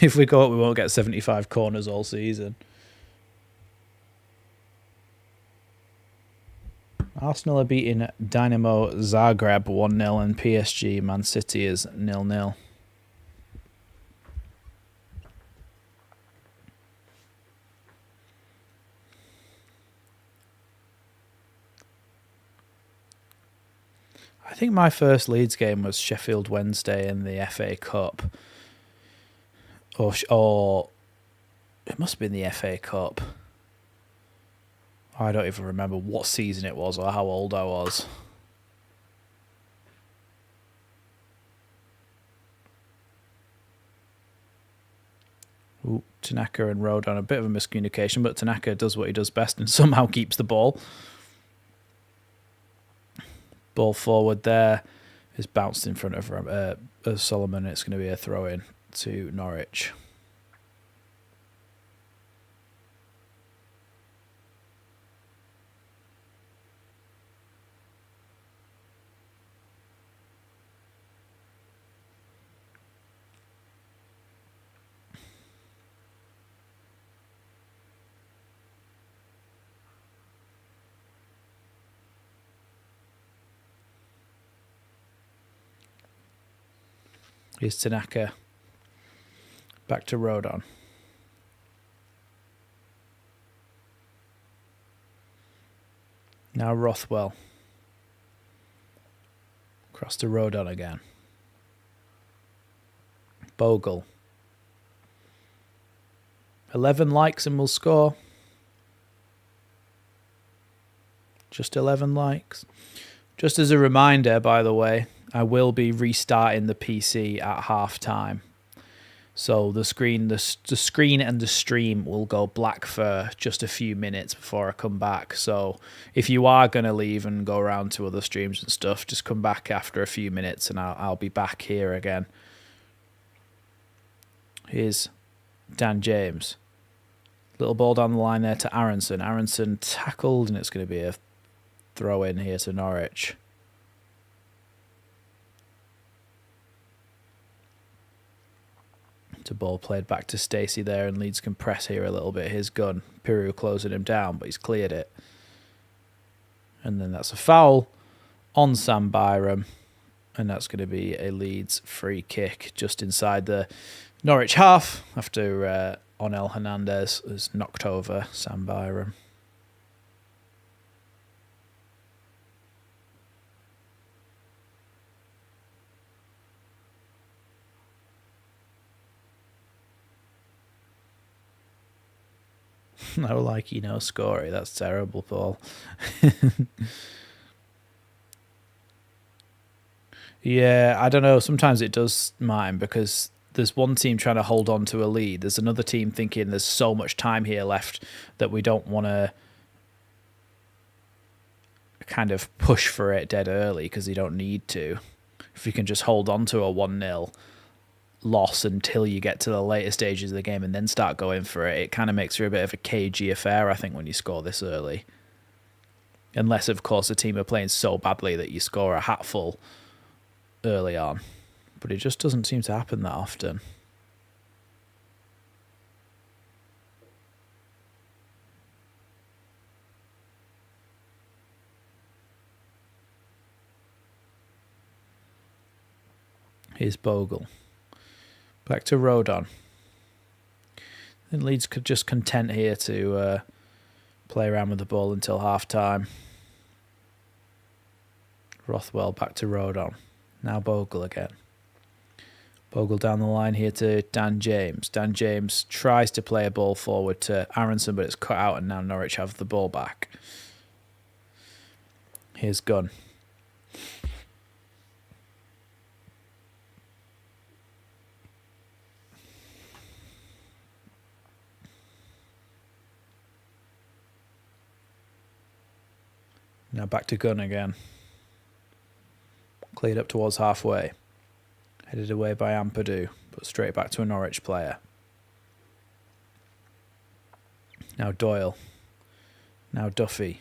If we go up, we won't get 75 corners all season. Arsenal are beating Dynamo Zagreb 1-0 and PSG Man City is 0-0. I think my first Leeds game was Sheffield Wednesday in the FA Cup. Or it must have been the FA Cup. I don't even remember what season it was or how old I was. Ooh, Tanaka and Rodon, a bit of a miscommunication, but Tanaka does what he does best and somehow keeps the ball. Ball forward there is bounced in front of Solomon. It's going to be a throw-in to Norwich. Here's Tanaka. Back to Rodon. Now Rothwell. Across to Rodon again. Bogle. 11 likes and we'll score. Just 11 likes. Just as a reminder, by the way, I will be restarting the PC at half time. So the screen and the stream will go black for just a few minutes before I come back. So if you are going to leave and go around to other streams and stuff, just come back after a few minutes and I'll be back here again. Here's Dan James. Little ball down the line there to Aronson. Aronson tackled, and it's going to be a throw in here to Norwich. The ball played back to Stacey there, and Leeds can press here a little bit. His gun. Piru closing him down, but he's cleared it. And then that's a foul on Sam Byram, and that's going to be a Leeds free kick just inside the Norwich half after Onel Hernandez has knocked over Sam Byram. No likey, no scorey. That's terrible, Paul. Yeah, I don't know. Sometimes it does mine because there's one team trying to hold on to a lead. There's another team thinking there's so much time here left that we don't want to kind of push for it dead early because you don't need to. If you can just hold on to a 1-0 loss until you get to the later stages of the game and then start going for it, it kind of makes for a bit of a cagey affair, I think, when you score this early. Unless, of course, the team are playing so badly that you score a hatful early on. But it just doesn't seem to happen that often. Here's Bogle. Back to Rodon. And Leeds could just content here to play around with the ball until half-time. Rothwell back to Rodon. Now Bogle again. Bogle down the line here to Dan James. Dan James tries to play a ball forward to Aronson, but it's cut out, and now Norwich have the ball back. Here's Gunn. Now back to Gunn again. Cleared up towards halfway. Headed away by Ampadu, but straight back to a Norwich player. Now Doyle. Now Duffy.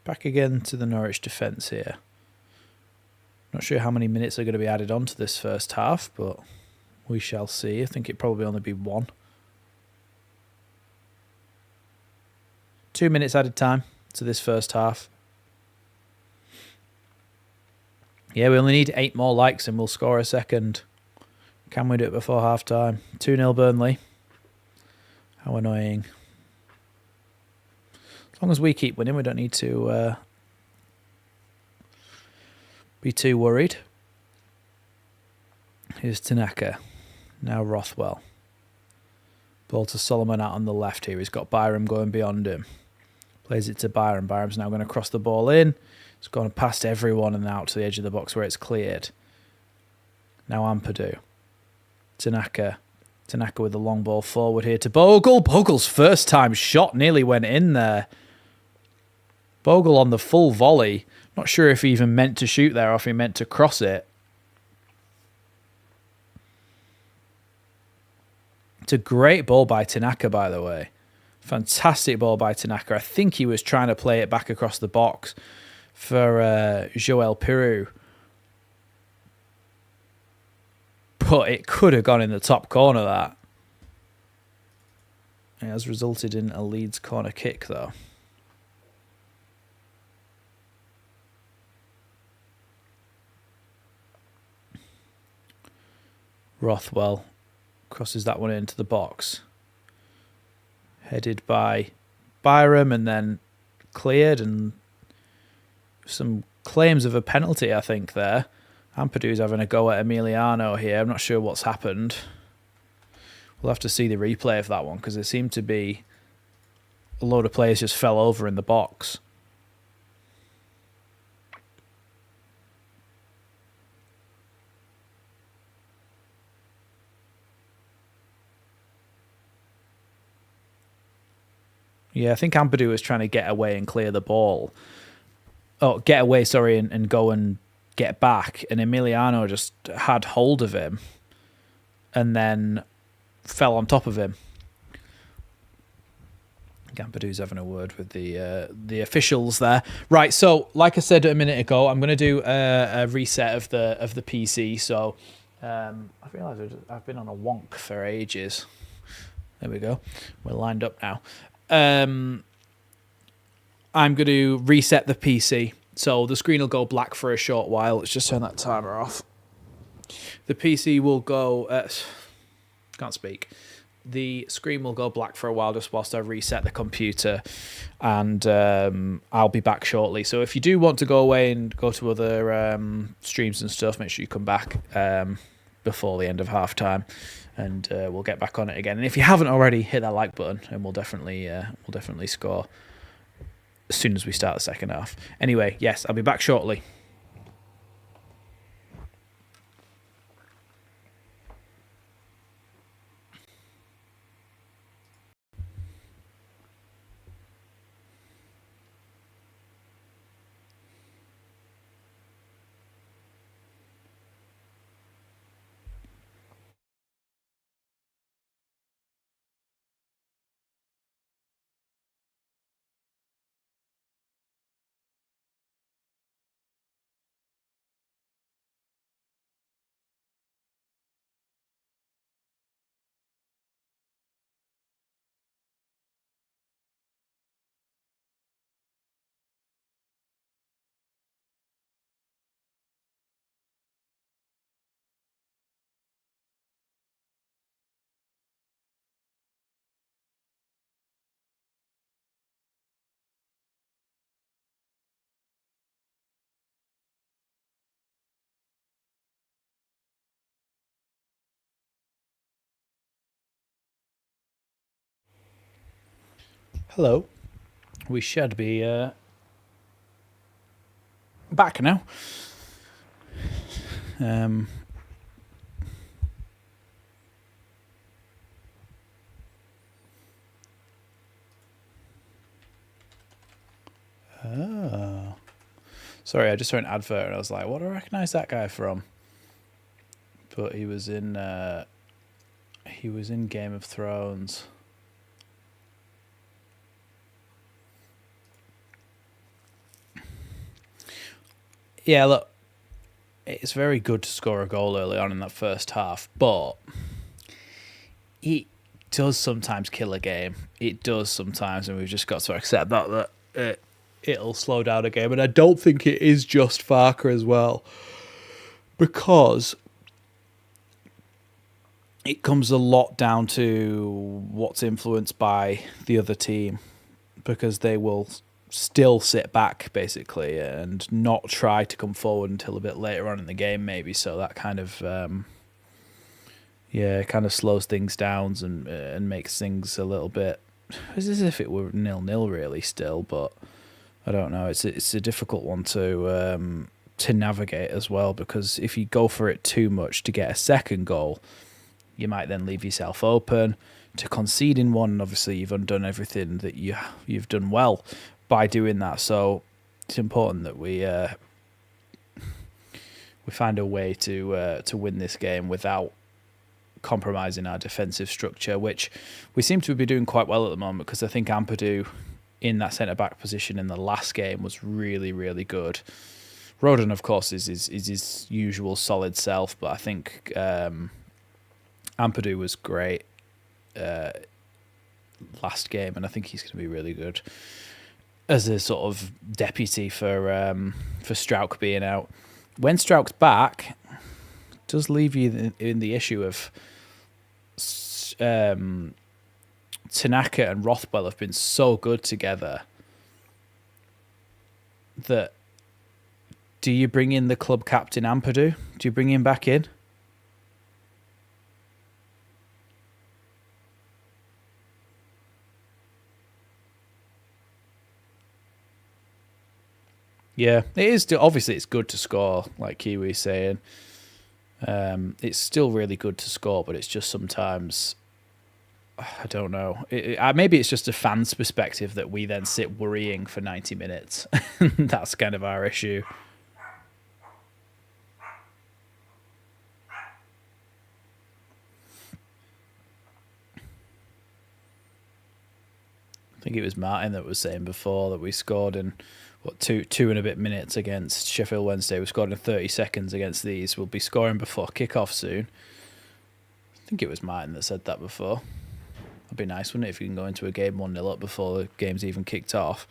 Back again to the Norwich defence here. Not sure how many minutes are going to be added on to this first half, but we shall see. I think it'd probably only be 1. 2 minutes added time to this first half. Yeah, we only need 8 more likes and we'll score a second. Can we do it before half time? 2-0 Burnley. How annoying. As long as we keep winning, we don't need to be too worried. Here's Tanaka. Now Rothwell. Ball to Solomon out on the left here. He's got Byram going beyond him. Plays it to Byram. Byram's now going to cross the ball in. It's gone past everyone and out to the edge of the box where it's cleared. Now Ampadu. Tanaka. Tanaka with the long ball forward here to Bogle. Bogle's first time shot nearly went in there. Bogle on the full volley. Not sure if he even meant to shoot there or if he meant to cross it. It's a great ball by Tanaka, by the way. Fantastic ball by Tanaka. I think he was trying to play it back across the box for Joel Piru. But it could have gone in the top corner, that. It has resulted in a Leeds corner kick, though. Rothwell crosses that one into the box. Headed by Byram and then cleared, and some claims of a penalty, I think, there. Ampadu's having a go at Emiliano here. I'm not sure what's happened. We'll have to see the replay of that one, because it seemed to be a load of players just fell over in the box. Yeah, I think Ampadu was trying to get away and clear the ball. Oh, get away, sorry, and go and get back. And Emiliano just had hold of him and then fell on top of him. Ampadu's having a word with the officials there. Right, so like I said a minute ago, I'm going to do a reset of the PC. So I realise I've been on a wonk for ages. There we go. We're lined up now. I'm going to reset the PC. So the screen will go black for a short while. Let's just turn that timer off. The PC will go... can't speak. The screen will go black for a while just whilst I reset the computer, and I'll be back shortly. So if you do want to go away and go to other streams and stuff, make sure you come back before the end of half time, and we'll get back on it again. And if you haven't already, hit that like button, and we'll definitely score as soon as we start the second half. Anyway, yes, I'll be back shortly. Hello. We should be back now. Oh. Sorry, I just saw an advert and I was like, what do I recognise that guy from? But he was in Game of Thrones. Yeah, look, it's very good to score a goal early on in that first half, but it does sometimes kill a game. It does sometimes, and we've just got to accept that it'll slow down a game. And I don't think it is just Farker as well, because it comes a lot down to what's influenced by the other team, because they will still sit back basically and not try to come forward until a bit later on in the game, maybe. So that kind of kind of slows things down and makes things a little bit. It's as if it were 0-0 really still, but I don't know. It's a difficult one to navigate as well, because if you go for it too much to get a second goal, you might then leave yourself open to conceding one. And obviously, you've undone everything that you've done well by doing that. So it's important that we find a way to win this game without compromising our defensive structure, which we seem to be doing quite well at the moment, because I think Ampadu in that centre-back position in the last game was really, really good. Rodon, of course, is his usual solid self, but I think Ampadu was great last game, and I think he's going to be really good as a sort of deputy for Strauch being out. When Strauch's back, it does leave you in the issue of Tanaka and Rothwell have been so good together that do you bring in the club captain Ampadu? Do you bring him back in? Yeah, it is. Obviously, it's good to score, like Kiwi's saying. It's still really good to score, but it's just sometimes, I don't know. Maybe it's just a fan's perspective that we then sit worrying for 90 minutes. That's kind of our issue. I think it was Martin that was saying before that we scored in two and a bit minutes against Sheffield Wednesday. We scored in 30 seconds against these. We'll be scoring before kickoff soon. I think it was Martin that said that before. That'd be nice, wouldn't it, if you can go into a game 1-0 up before the game's even kicked off.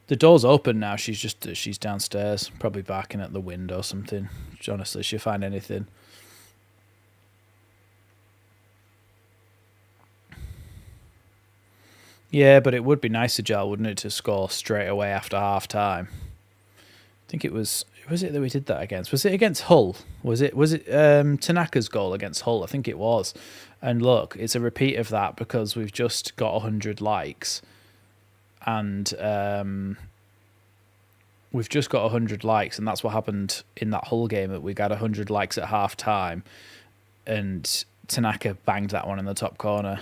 The door's open now. She's downstairs, probably barking at the wind or something. Honestly, she'll find anything. Yeah, but it would be nicer, Jal, wouldn't it, to score straight away after half time? I think it was it that we did that against? Was it against Hull? Was it Tanaka's goal against Hull? I think it was. And look, it's a repeat of that because we've just got 100 likes. And we've just got 100 likes, and that's what happened in that Hull game, that we got 100 likes at half time, and Tanaka banged that one in the top corner.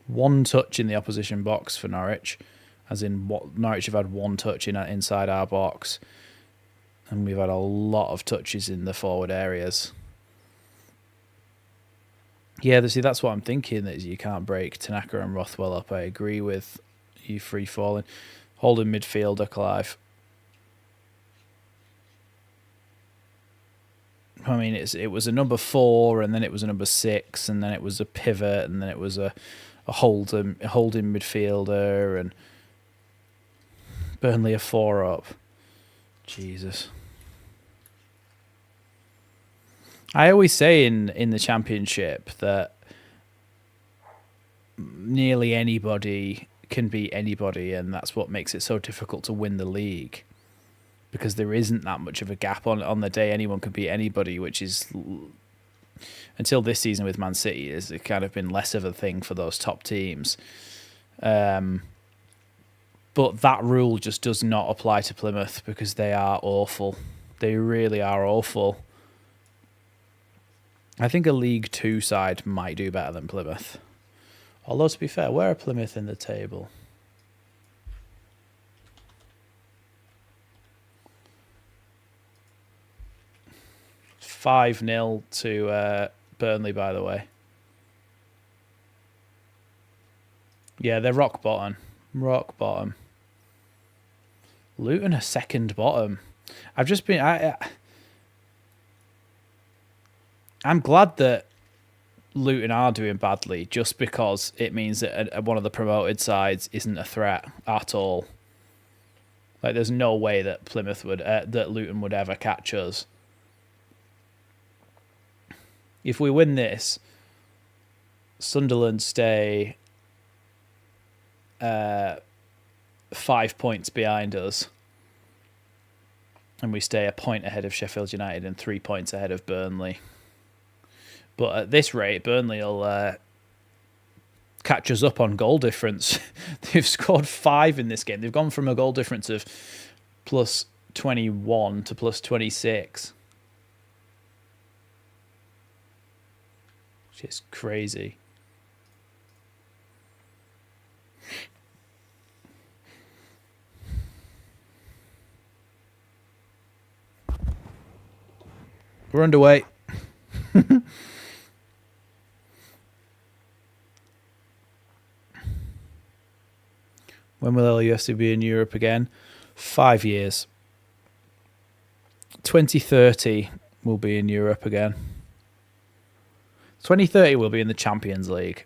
One touch in the opposition box for Norwich, as in what Norwich have had one touch inside our box, and we've had a lot of touches in the forward areas. Yeah, see, that's what I'm thinking, is you can't break Tanaka and Rothwell up. I agree with you free falling. Holding midfielder, Clive. I mean, it was a number 4, and then it was a number 6, and then it was a pivot, and then it was a holding midfielder, and Burnley a 4 up. Jesus. I always say in the Championship that nearly anybody can beat anybody, and that's what makes it so difficult to win the league, because there isn't that much of a gap on the day. Anyone can beat anybody, which is, until this season with Man City, has kind of been less of a thing for those top teams. But that rule just does not apply to Plymouth, because they are awful. They really are awful. I think a League 2 side might do better than Plymouth. Although, to be fair, where are Plymouth in the table? $5-0 to Burnley, by the way. Yeah, they're rock bottom. Rock bottom. Luton are second bottom. I've just been... I'm glad that Luton are doing badly, just because it means that one of the promoted sides isn't a threat at all. Like, there's no way that that Luton would ever catch us. If we win this, Sunderland stay 5 points behind us, and we stay a point ahead of Sheffield United and 3 points ahead of Burnley. But at this rate, Burnley will catch us up on goal difference. They've scored 5 in this game. They've gone from a goal difference of plus 21 to plus 26. Which is crazy. We're underway. When will LUFC be in Europe again? 5 years. 2030 will be in Europe again. 2030 will be in the Champions League.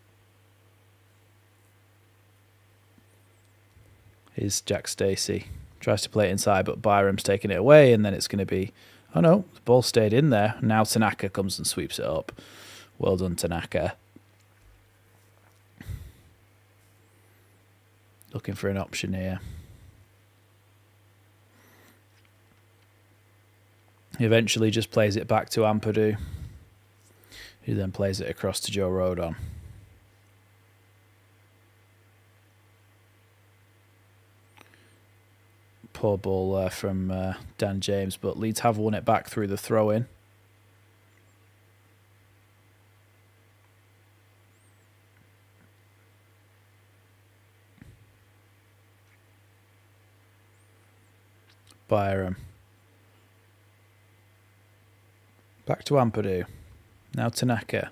Here's Jack Stacey. Tries to play it inside, but Byram's taking it away, and then it's going to be... Oh no, the ball stayed in there. Now Tanaka comes and sweeps it up. Well done, Tanaka. Looking for an option here. He eventually just plays it back to Ampadu, who then plays it across to Joe Rodon. Poor ball there from Dan James, but Leeds have won it back through the throw-in. Byram. Back to Ampadu. Now Tanaka.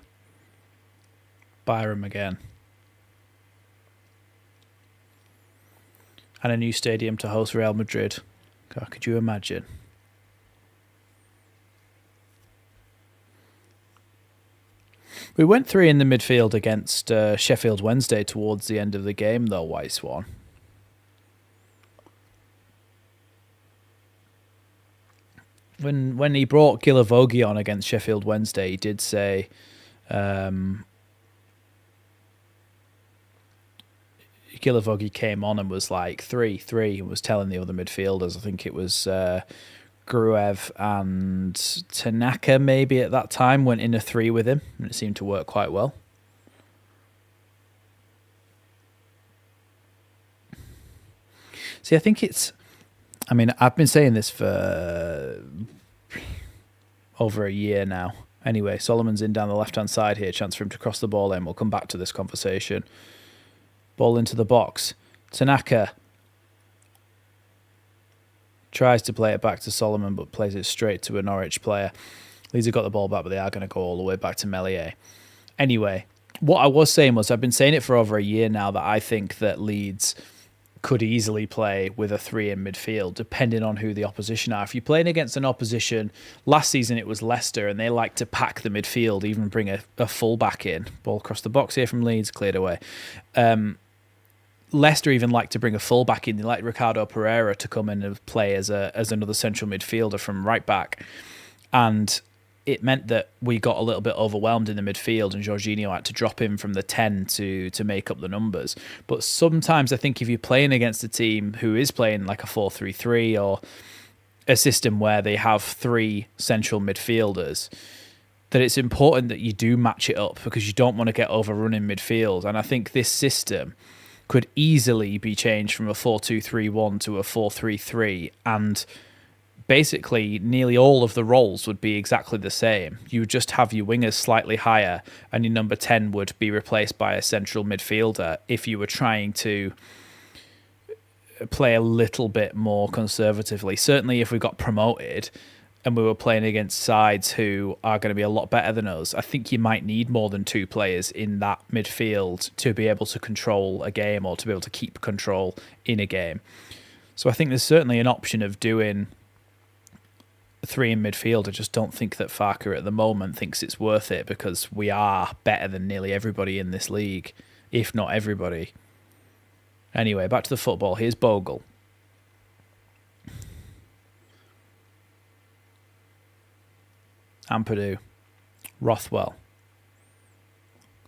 Byram again. And a new stadium to host Real Madrid. God, could you imagine? We went 3 in the midfield against Sheffield Wednesday towards the end of the game, though, White Swan. When he brought Gilavogi on against Sheffield Wednesday, he did say... Gilavogi came on and was like 3-3 and was telling the other midfielders, I think it was Gruev and Tanaka maybe at that time, went in a 3 with him, and it seemed to work quite well. See, I think it's... I mean, I've been saying this for over a year now. Anyway, Solomon's in down the left-hand side here. Chance for him to cross the ball in. We'll come back to this conversation. Ball into the box. Tanaka tries to play it back to Solomon, but plays it straight to a Norwich player. Leeds have got the ball back, but they are going to go all the way back to Meslier. Anyway, what I was saying was, I've been saying it for over a year now, that I think that Leeds could easily play with a 3 in midfield, depending on who the opposition are. If you're playing against an opposition, last season it was Leicester, and they like to pack the midfield, even bring a full-back in. Ball across the box here from Leeds, cleared away. Leicester even like to bring a full-back in. They like Ricardo Pereira to come in and play as another central midfielder from right-back. And it meant that we got a little bit overwhelmed in the midfield, and Jorginho had to drop in from the 10 to make up the numbers. But sometimes I think if you're playing against a team who is playing like a 4-3-3 or a system where they have 3 central midfielders, that it's important that you do match it up, because you don't want to get overrun in midfield. And I think this system could easily be changed from a 4-2-3-1 to a 4-3-3, and basically nearly all of the roles would be exactly the same. You would just have your wingers slightly higher, and your number 10 would be replaced by a central midfielder if you were trying to play a little bit more conservatively. Certainly if we got promoted and we were playing against sides who are going to be a lot better than us, I think you might need more than 2 players in that midfield to be able to control a game, or to be able to keep control in a game. So I think there's certainly an option of doing 3 in midfield. I just don't think that Farker at the moment thinks it's worth it, because we are better than nearly everybody in this league, if not everybody. Anyway, back to the football. Here's Bogle. Ampadu. Rothwell.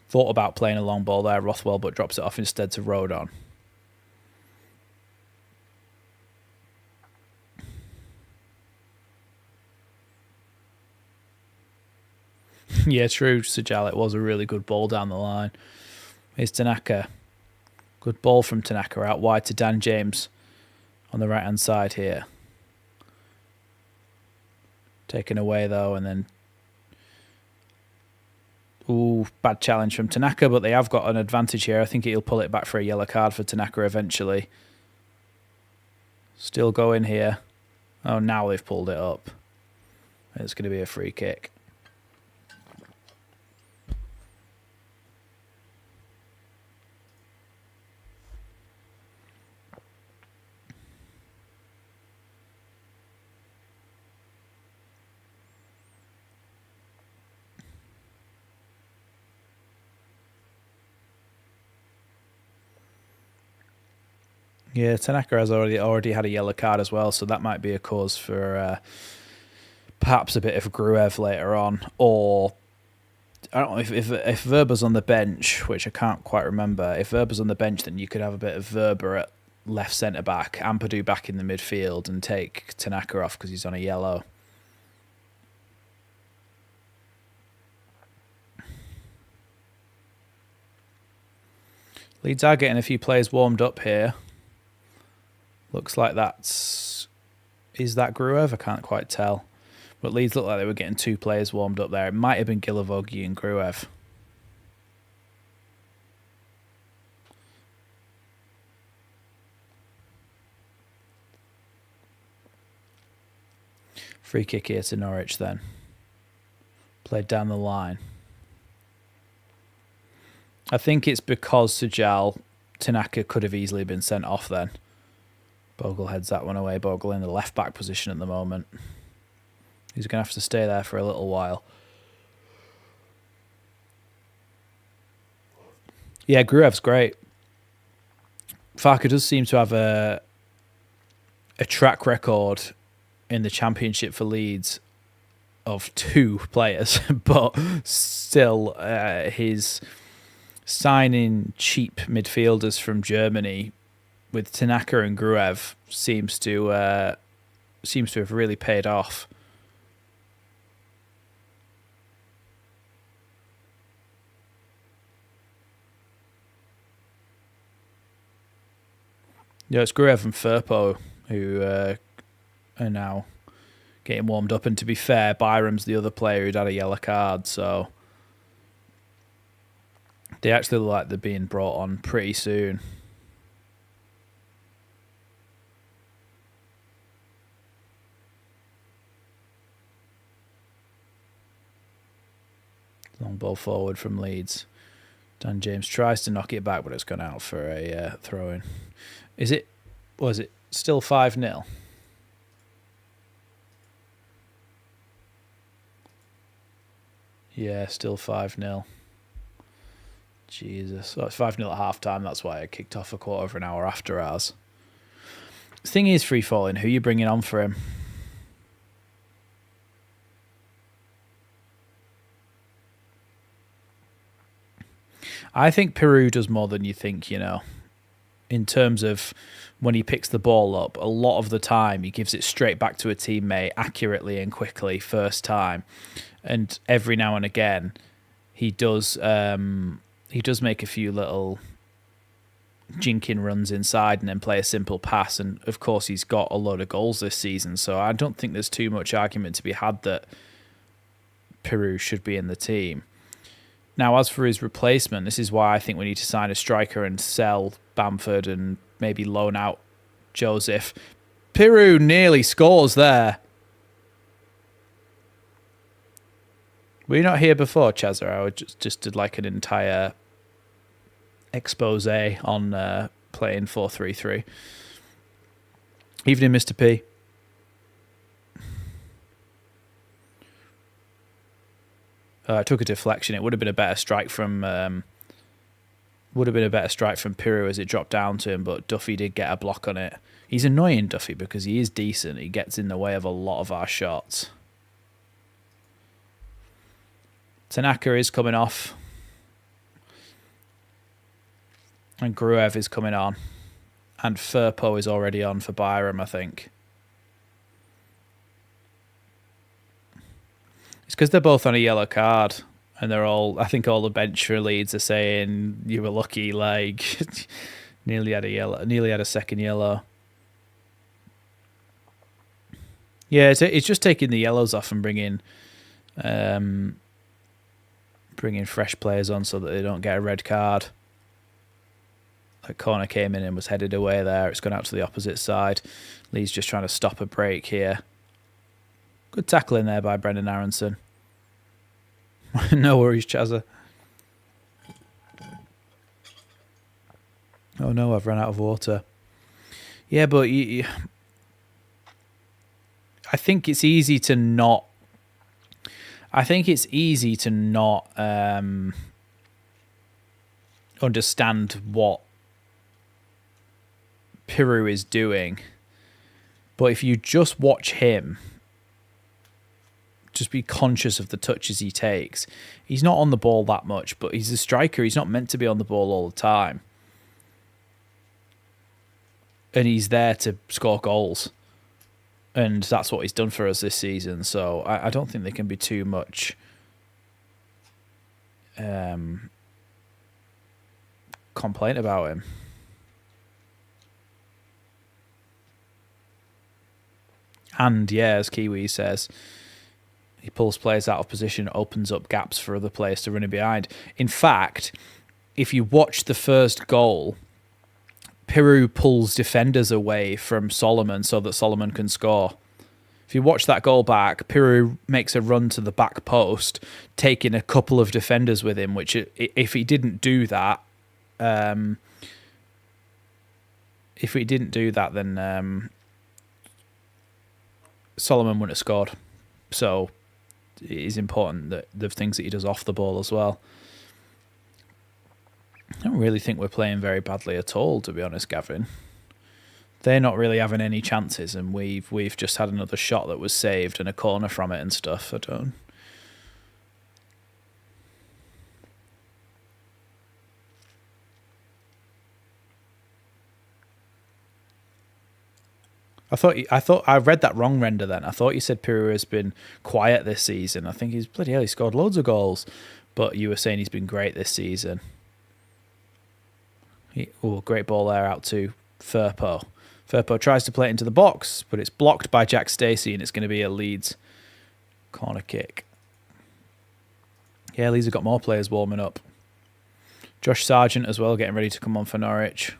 Thought about playing a long ball there, Rothwell, but drops it off instead to Rodon. Yeah, true, Sajal. It was a really good ball down the line. Here's Tanaka. Good ball from Tanaka out wide to Dan James on the right-hand side here. Taken away, though, and then... Ooh, bad challenge from Tanaka, but they have got an advantage here. I think he'll pull it back for a yellow card for Tanaka eventually. Still going here. Oh, now they've pulled it up. It's going to be a free kick. Yeah, Tanaka has already had a yellow card as well, so that might be a cause for perhaps a bit of Gruev later on, or I don't know if Verba's on the bench, which I can't quite remember. If Verba's on the bench, then you could have a bit of Verba at left centre back, Ampadu back in the midfield, and take Tanaka off because he's on a yellow. Leeds are getting a few players warmed up here. Looks like is that Gruev? I can't quite tell. But Leeds looked like they were getting 2 players warmed up there. It might have been Gilavogi and Gruev. Free kick here to Norwich then. Played down the line. I think it's because Sujal Tanaka could have easily been sent off then. Bogle heads that one away. Bogle in the left back position at the moment. He's going to have to stay there for a little while. Yeah, Gruev's great. Farke does seem to have a track record in the Championship for Leeds of 2 players, but still his signing cheap midfielders from Germany with Tanaka and Gruev seems to have really paid off. Yeah, it's Gruev and Firpo who are now getting warmed up. And to be fair, Byram's the other player who'd had a yellow card, so they actually look like they're being brought on pretty soon. Long ball forward from Leeds. Dan James tries to knock it back, but it's gone out for a throw-in. Was it still 5-0? Yeah, still 5-0. Jesus. Well, it's 5-0 at half-time. That's why I kicked off a quarter of an hour after ours. The thing is, free falling, who are you bringing on for him? I think Peru does more than you think, in terms of when he picks the ball up. A lot of the time, he gives it straight back to a teammate accurately and quickly first time. And every now and again, he does make a few little jinking runs inside and then play a simple pass. And, of course, he's got a load of goals this season. So I don't think there's too much argument to be had that Peru should be in the team. Now, as for his replacement, this is why I think we need to sign a striker and sell Bamford and maybe loan out Joseph. Peru nearly scores there. Were you not here before, Chazza? I just did like an entire expose on playing 4-3-3. Evening, Mr. P. I took a deflection. It would have been a better strike from Piru as it dropped down to him, but Duffy did get a block on it. He's annoying, Duffy, because he is decent. He gets in the way of a lot of our shots. Tanaka is coming off. And Gruev is coming on. And Firpo is already on for Byram, I think. It's because they're both on a yellow card, and I think all the bench for Leeds are saying you were lucky, like nearly had a second yellow. Yeah, it's just taking the yellows off and bringing fresh players on so that they don't get a red card. That corner came in and was headed away there. It's gone out to the opposite side. Leeds just trying to stop a break here. Good tackle in there by Brendan Aronson. No worries, Chazza. Oh no, I've run out of water. Yeah, but I think it's easy to not. I think it's easy to not understand what Piru is doing. But if you just watch him, just be conscious of the touches he takes. He's not on the ball that much, but he's a striker. He's not meant to be on the ball all the time. And he's there to score goals. And that's what he's done for us this season. So I don't think there can be too much complaint about him. And yeah, as Kiwi says, he pulls players out of position, opens up gaps for other players to run in behind. In fact, if you watch the first goal, Piru pulls defenders away from Solomon so that Solomon can score. If you watch that goal back, Piru makes a run to the back post, taking a couple of defenders with him, which if he didn't do that, then Solomon wouldn't have scored. So it is important that the things that he does off the ball as well. I don't really think we're playing very badly at all, to be honest, Gavin. They're not really having any chances, and we've just had another shot that was saved and a corner from it and stuff. I thought I read that wrong, Render. Then I thought you said Piru has been quiet this season. I think he's bloody hell. He scored loads of goals, but you were saying he's been great this season. Great ball there out to Firpo. Firpo tries to play it into the box, but it's blocked by Jack Stacey, and it's going to be a Leeds corner kick. Yeah, Leeds have got more players warming up. Josh Sargent as well, getting ready to come on for Norwich.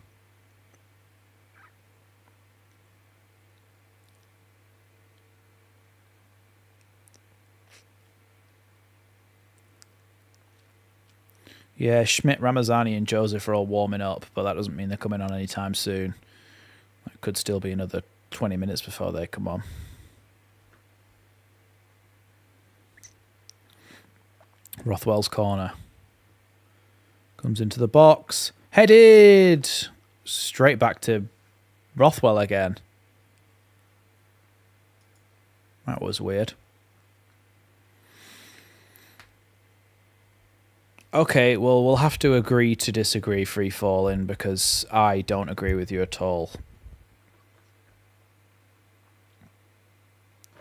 Yeah, Schmidt, Ramazani and Joseph are all warming up, but that doesn't mean they're coming on anytime soon. It could still be another 20 minutes before they come on. Rothwell's corner. Comes into the box. Headed! Straight back to Rothwell again. That was weird. Okay, well, we'll have to agree to disagree, free falling, because I don't agree with you at all.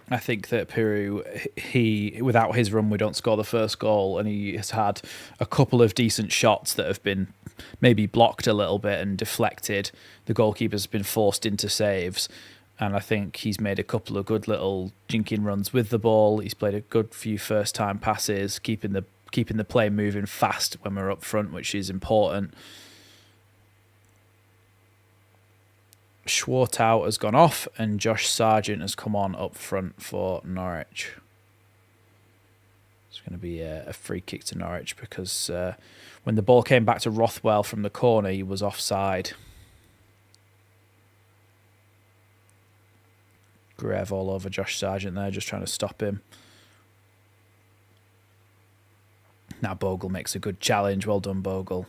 I think that Piru, without his run, we don't score the first goal, and he has had a couple of decent shots that have been maybe blocked a little bit and deflected. The goalkeeper's been forced into saves, and I think he's made a couple of good little jinking runs with the ball. He's played a good few first-time passes, keeping the play moving fast when we're up front, which is important. Schwartau has gone off and Josh Sargent has come on up front for Norwich. It's going to be a free kick to Norwich because when the ball came back to Rothwell from the corner, he was offside. Grev all over Josh Sargent there, just trying to stop him. Now Bogle makes a good challenge. Well done, Bogle.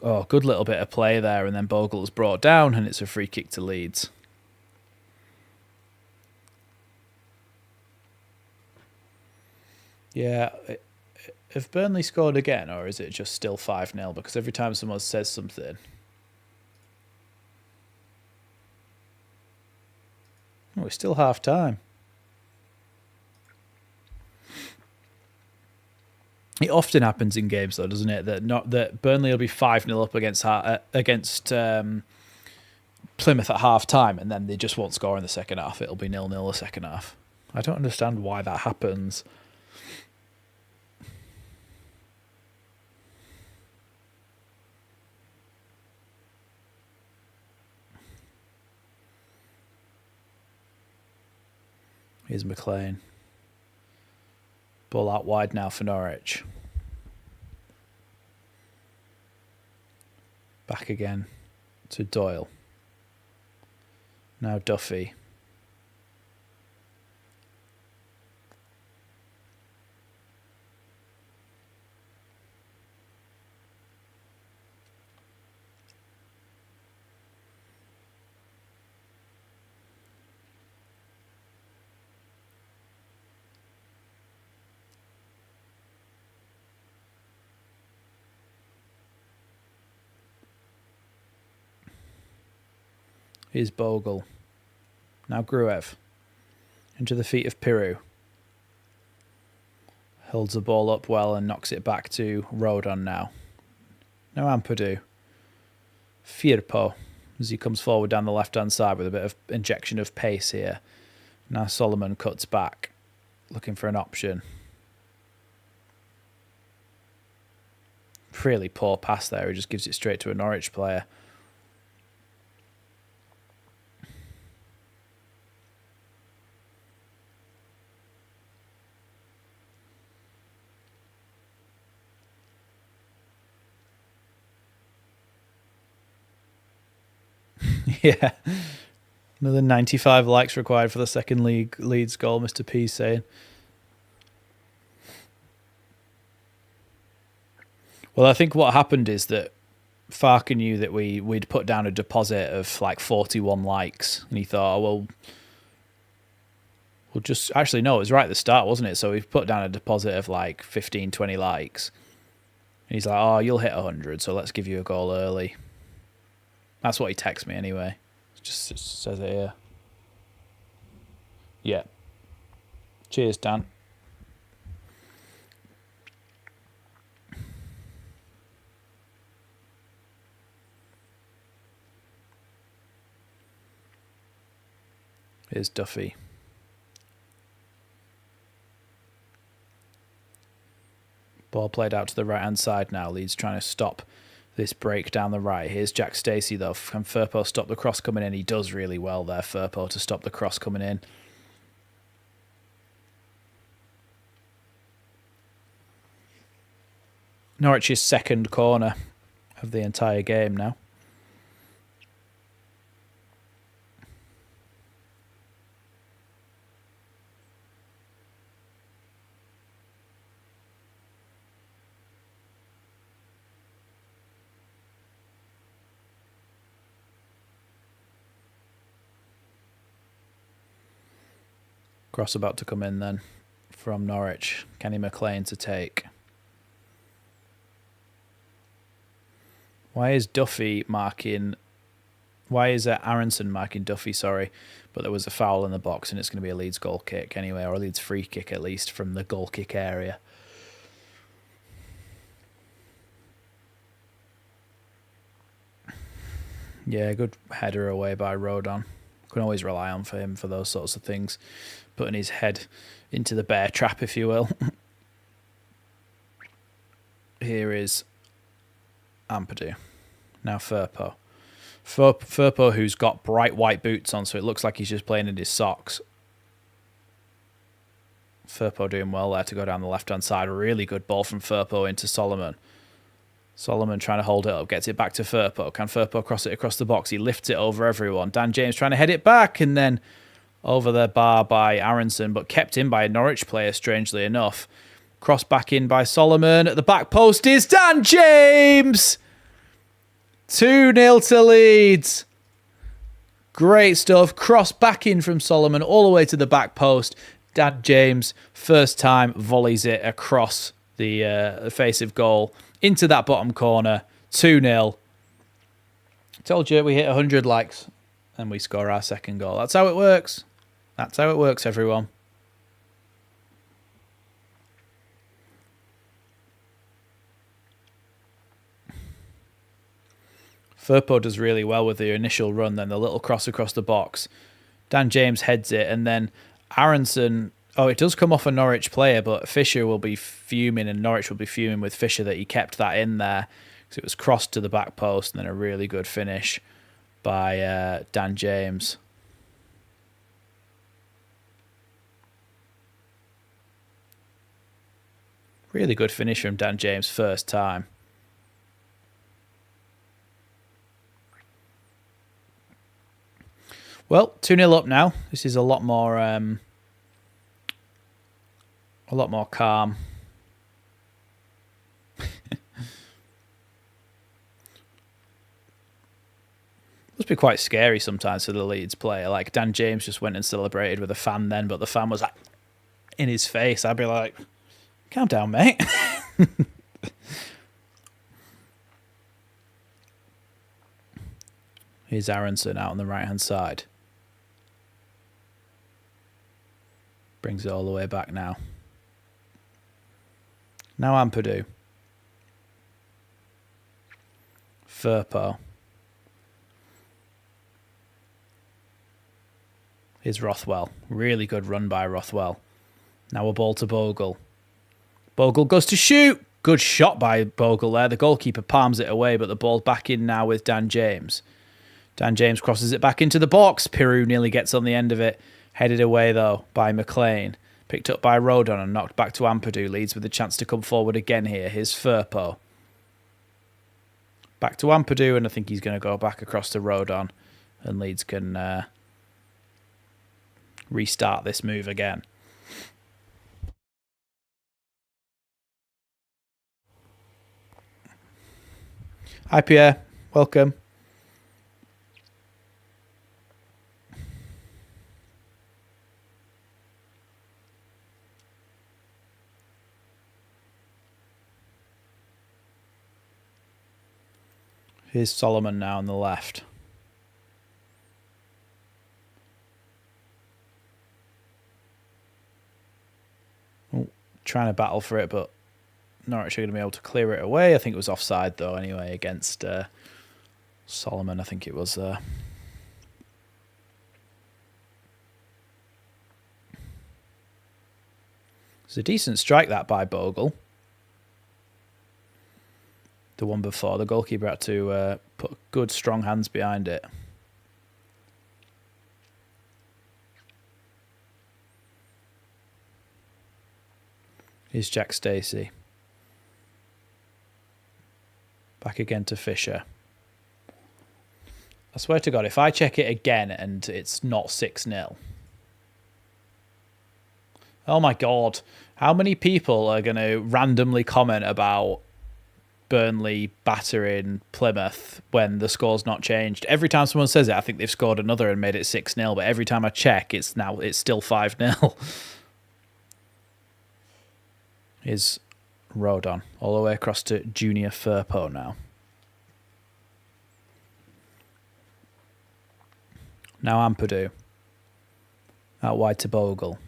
Oh, good little bit of play there, and then Bogle's brought down, and it's a free kick to Leeds. Yeah, have Burnley scored again, or is it just still 5-0? Because every time someone says something... Oh, it's still half-time. It often happens in games, though, doesn't it? That Burnley will be 5-0 up against Plymouth at half time, and then they just won't score in the second half. It'll be 0-0 the second half. I don't understand why that happens. Here's McLean. Ball out wide now for Norwich. Back again to Doyle. Now Duffy. Here's Bogle. Now Gruev. Into the feet of Piru. Holds the ball up well and knocks it back to Rodon now. Now Ampadu. Firpo as he comes forward down the left-hand side with a bit of injection of pace here. Now Solomon cuts back, looking for an option. Really poor pass there. He just gives it straight to a Norwich player. Yeah. Another 95 likes required for the second Leeds goal, Mr. P saying. Well, I think what happened is that Farker knew that we'd put down a deposit of like 41 likes. And he thought, oh, well, we'll just... Actually, no, it was right at the start, wasn't it? So we've put down a deposit of like 15, 20 likes. And he's like, oh, you'll hit 100, so let's give you a goal early. That's what he texts me anyway. It just says it here. Yeah. Cheers, Dan. Here's Duffy. Ball played out to the right-hand side now. Leeds trying to stop this break down the right. Here's Jack Stacey, though. Can Firpo stop the cross coming in? He does really well there, Firpo, to stop the cross coming in. Norwich's second corner of the entire game now. Cross about to come in then from Norwich. Kenny McLean to take. Why is Duffy marking... Why is Aronson marking Duffy, sorry? But there was a foul in the box and it's going to be a Leeds goal kick anyway, or a Leeds free kick at least from the goal kick area. Yeah, good header away by Rodon. Can always rely on for him for those sorts of things. Putting his head into the bear trap, if you will. Here is Ampadu. Now Firpo. Firpo, who's got bright white boots on, so it looks like he's just playing in his socks. Firpo doing well there to go down the left-hand side. Really good ball from Firpo into Solomon. Solomon trying to hold it up, gets it back to Firpo. Can Firpo cross it across the box? He lifts it over everyone. Dan James trying to head it back, and then over the bar by Aronson, but kept in by a Norwich player, strangely enough. Cross back in by Solomon. At the back post is Dan James! 2-0 to Leeds. Great stuff. Cross back in from Solomon all the way to the back post. Dan James, first time, volleys it across the face of goal into that bottom corner. 2-0. Told you we hit 100 likes and we score our second goal. That's how it works. That's how it works, everyone. Firpo does really well with the initial run, then the little cross across the box. Dan James heads it, and then Aronson... Oh, it does come off a Norwich player, but Fisher will be fuming, and Norwich will be fuming with Fisher that he kept that in there, because it was crossed to the back post, and then a really good finish by Dan James. Really good finish from Dan James first time. Well, 2-0 up now. This is a lot more calm. Must be quite scary sometimes for the Leeds player. Like Dan James just went and celebrated with a fan then, but the fan was like in his face. I'd be like, calm down, mate. Here's Aronson out on the right-hand side. Brings it all the way back now. Now Ampadu. Firpo. Here's Rothwell. Really good run by Rothwell. Now a ball to Bogle. Bogle goes to shoot. Good shot by Bogle there. The goalkeeper palms it away, but the ball's back in now with Dan James. Dan James crosses it back into the box. Piru nearly gets on the end of it. Headed away, though, by McLean. Picked up by Rodon and knocked back to Ampadu. Leeds with a chance to come forward again here. Here's Firpo. Back to Ampadu, and I think he's going to go back across to Rodon. And Leeds can restart this move again. Hi, Pierre. Welcome. Here's Solomon now on the left. Oh, trying to battle for it, but Norwich are going to be able to clear it away. I think it was offside, though, anyway, against Solomon. I think it was. It's a decent strike, that, by Bogle. The one before, the goalkeeper had to put good, strong hands behind it. Here's Jack Stacey. Back again to Fisher. I swear to God, if I check it again and it's not 6-0. Oh my God. How many people are going to randomly comment about Burnley battering Plymouth when the score's not changed? Every time someone says it, I think they've scored another and made it 6-0, but every time I check, it's still 5-0. Here's Rodon all the way across to Junior Firpo now. Now Ampadu. Out wide to Bogle.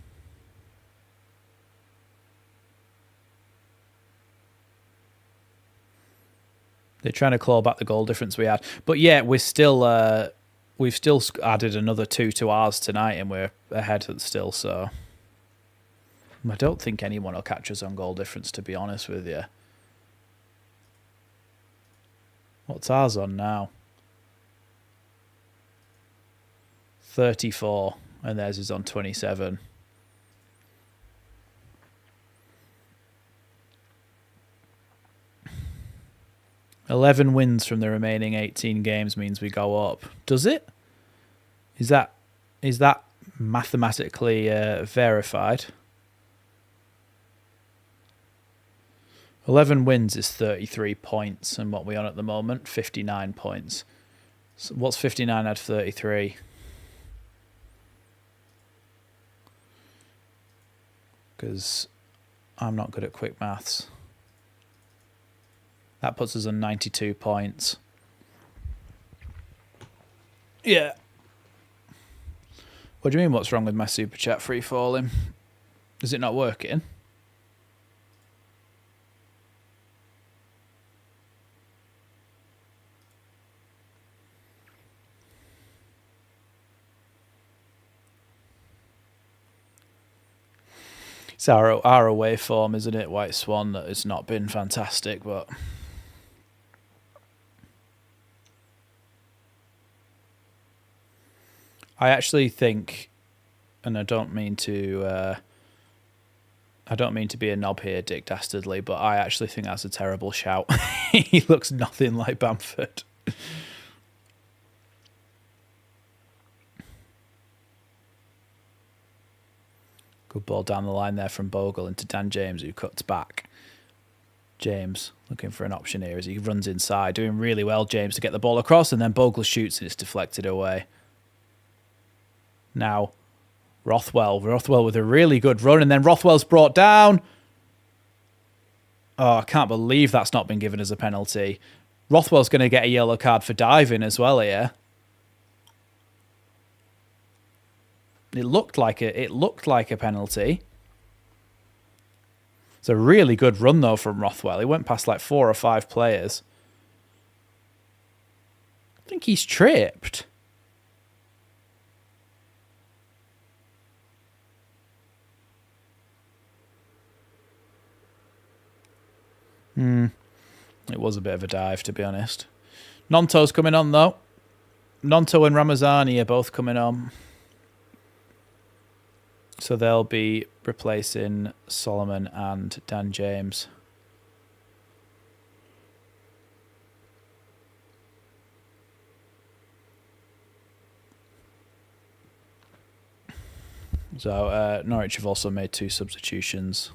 They're trying to claw back the goal difference we had. But yeah, we've still added another 2 to ours tonight, and we're ahead still, so I don't think anyone will catch us on goal difference, to be honest with you. What's ours on now? 34, and theirs is on 27. "11 wins from the remaining 18 games means we go up." Does it? Is that mathematically verified? 11 wins is 33 points, and what we're on at the moment, 59 points. So what's 59 out of 33? Because I'm not good at quick maths. That puts us on 92 points. Yeah. What do you mean, what's wrong with my super chat free falling? Is it not working? It's our away form, isn't it? White Swan, that has not been fantastic, but I actually think, and I don't mean to I don't mean to be a knob here, Dick Dastardly, but I actually think that's a terrible shout. He looks nothing like Bamford. Good ball down the line there from Bogle into Dan James, who cuts back. James looking for an option here as he runs inside. Doing really well, James, to get the ball across, and then Bogle shoots and it's deflected away. Now, Rothwell with a really good run, and then Rothwell's brought down. Oh, I can't believe that's not been given as a penalty. Rothwell's going to get a yellow card for diving as well here. It looked like a penalty. It's a really good run though from Rothwell. He went past like 4 or 5 players. I think he's tripped. It was a bit of a dive, to be honest. Nonto's coming on though. Nonto and Ramazani are both coming on. So they'll be replacing Solomon and Dan James. So Norwich have also made 2 substitutions.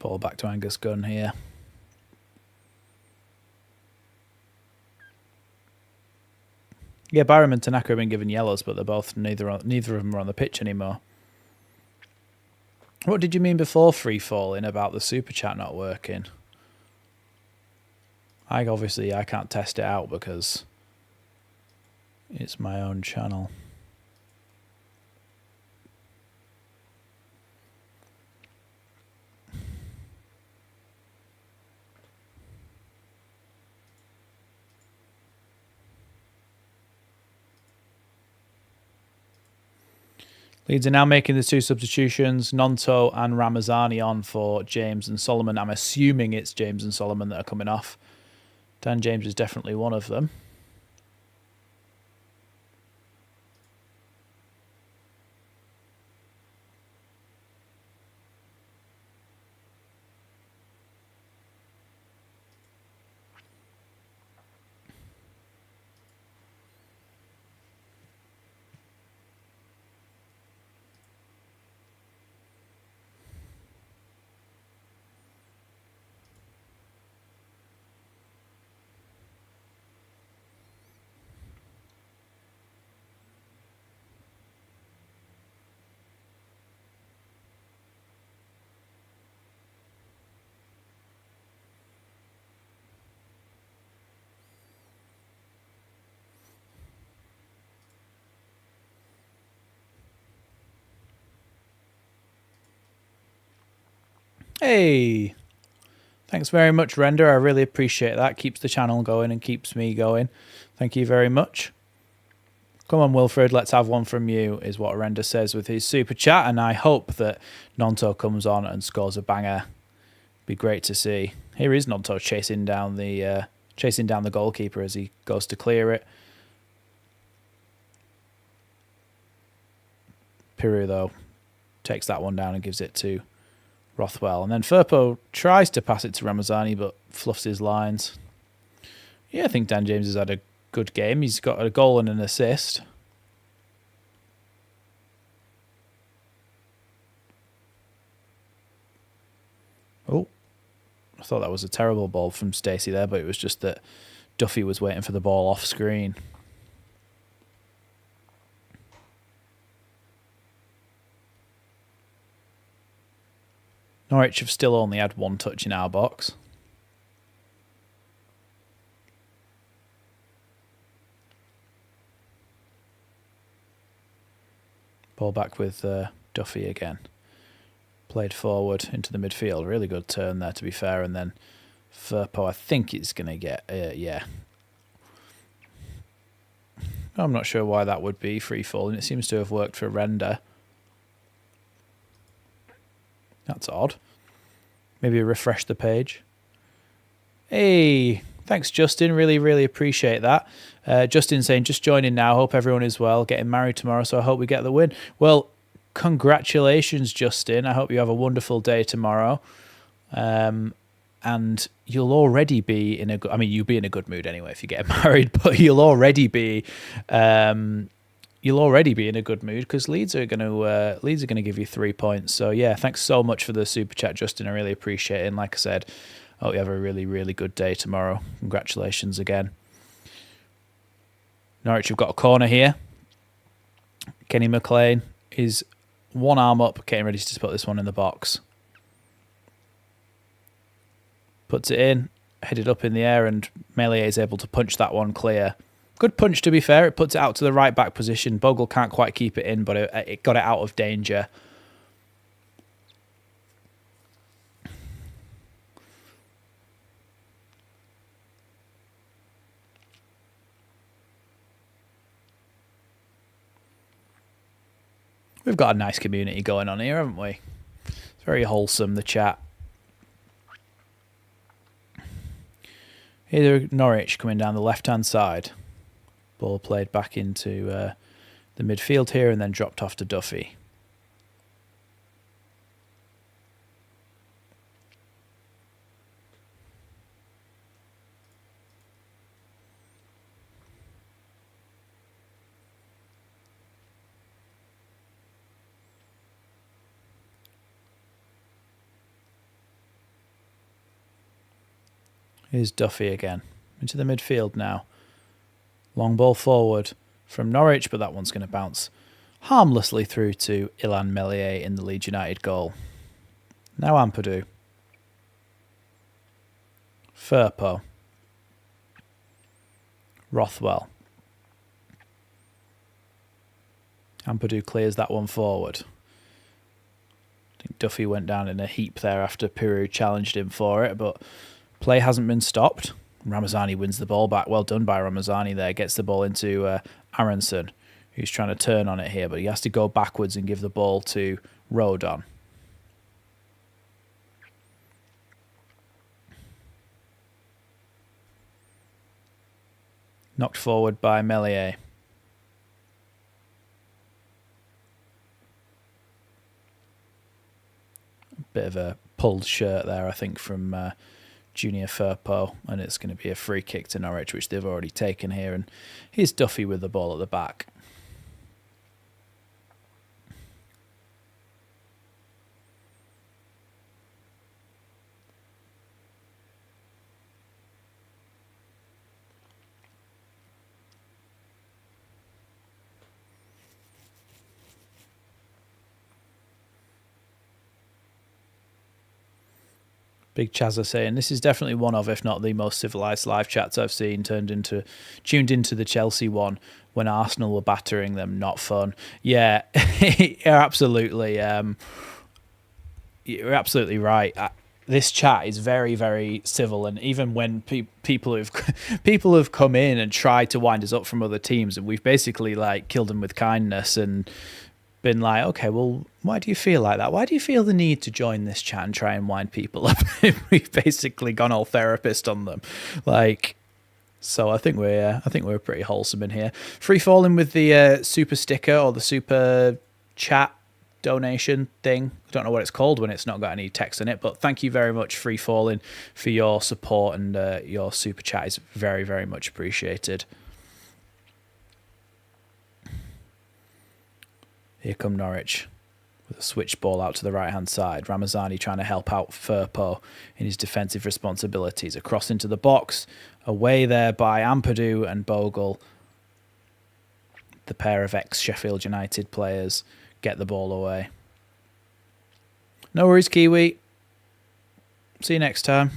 Ball back to Angus Gunn here. Yeah, Byram and Tanaka have been given yellows, but they're both neither of them are on the pitch anymore. What did you mean before free falling about the super chat not working? I can't test it out because it's my own channel. Leeds are now making the 2 substitutions. Nonto and Ramazani on for James and Solomon. I'm assuming it's James and Solomon that are coming off. Dan James is definitely one of them. Hey, thanks very much, Render. I really appreciate that. Keeps the channel going and keeps me going. Thank you very much. Come on, Wilfred, let's have one from you, is what Render says with his super chat. And I hope that Nonto comes on and scores a banger. Be great to see. Here is Nonto chasing down the goalkeeper as he goes to clear it. Piru, though, takes that one down and gives it to Rothwell. And then Firpo tries to pass it to Ramazani, but fluffs his lines. Yeah, I think Dan James has had a good game. He's got a goal and an assist. Oh, I thought that was a terrible ball from Stacey there, but it was just that Duffy was waiting for the ball off screen. Norwich have still only had 1 touch in our box. Ball back with Duffy again. Played forward into the midfield. Really good turn there, to be fair. And then Firpo, I think it's going to get... yeah. I'm not sure why that would be free falling. It seems to have worked for Render. That's odd. Maybe refresh the page. Hey, thanks, Justin. Really, really appreciate that. Justin saying, just joining now. Hope everyone is well. Getting married tomorrow, so I hope we get the win. Well, congratulations, Justin. I hope you have a wonderful day tomorrow. And you'll already be in a good... I mean, you'll be in a good mood anyway if you get married, but you'll already be... you'll already be in a good mood because Leeds are going to give you 3 points. So yeah, thanks so much for the super chat, Justin. I really appreciate it. And like I said, I hope you have a really, really good day tomorrow. Congratulations again. Norwich have got a corner here. Kenny McLean is one arm up, getting ready to put this one in the box. Puts it in, headed up in the air, and Meslier is able to punch that one clear. Good punch, to be fair. It puts it out to the right back position. Bogle can't quite keep it in, but it got it out of danger. We've got a nice community going on here, haven't we? It's very wholesome, the chat. Here Norwich coming down the left-hand side. Ball played back into the midfield here and then dropped off to Duffy. Here's Duffy again. Into the midfield now. Long ball forward from Norwich, but that one's going to bounce harmlessly through to Elland Meslier in the Leeds United goal. Now Ampadu. Firpo. Rothwell. Ampadu clears that one forward. I think Duffy went down in a heap there after Piru challenged him for it, but play hasn't been stopped. Ramazani wins the ball back. Well done by Ramazani there. Gets the ball into Aronson, who's trying to turn on it here, but he has to go backwards and give the ball to Rodon. Knocked forward by Meslier. Bit of a pulled shirt there, I think, from Junior Firpo, and it's going to be a free kick to Norwich, which they've already taken here. And here's Duffy with the ball at the back. Big Chazza saying, this is definitely one of, if not the most civilised live chats I've seen, tuned into the Chelsea one when Arsenal were battering them. Not fun. Yeah, you're absolutely right. This chat is very, very civil, and even when people have come in and tried to wind us up from other teams, and we've basically like killed them with kindness and been like, okay, well, why do you feel like that? Why do you feel the need to join this chat and try and wind people up? We've basically gone all therapist on them, like. So I think we're pretty wholesome in here. Free falling with the super sticker or the super chat donation thing. I don't know what it's called when it's not got any text in it, but thank you very much, Free Falling, for your support, and your super chat is very, very much appreciated. Here come Norwich with a switch ball out to the right-hand side. Ramazani trying to help out Firpo in his defensive responsibilities. Across into the box. Away there by Ampadu and Bogle. The pair of ex-Sheffield United players get the ball away. No worries, Kiwi. See you next time.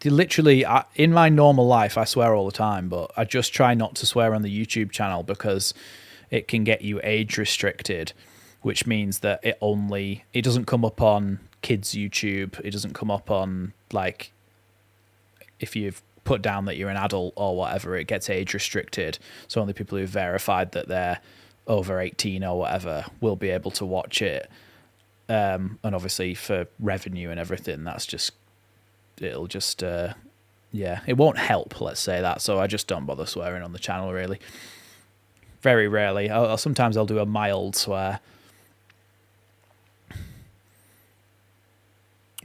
literally, in my normal life, I swear all the time, but I just try not to swear on the YouTube channel because it can get you age restricted, which means that it doesn't come up on kids' YouTube. It doesn't come up on, like, if you've put down that you're an adult or whatever, it gets age restricted. So only people who've verified that they're over 18 or whatever will be able to watch it. And obviously for revenue and everything, it'll just, it won't help, let's say that. So I just don't bother swearing on the channel, really. Very rarely. Sometimes I'll do a mild swear.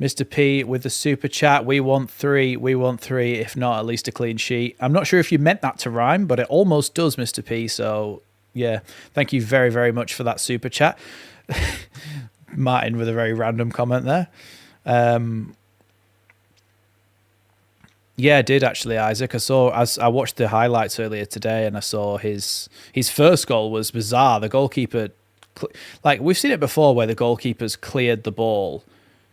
Mr. P with the super chat. We want 3. We want 3. If not, at least a clean sheet. I'm not sure if you meant that to rhyme, but it almost does, Mr. P. So, yeah. Thank you very, very much for that super chat. Martin with a very random comment there. Yeah, I did actually, Isaac. I watched the highlights earlier today, and I saw his first goal was bizarre. The goalkeeper, like we've seen it before, where the goalkeepers cleared the ball,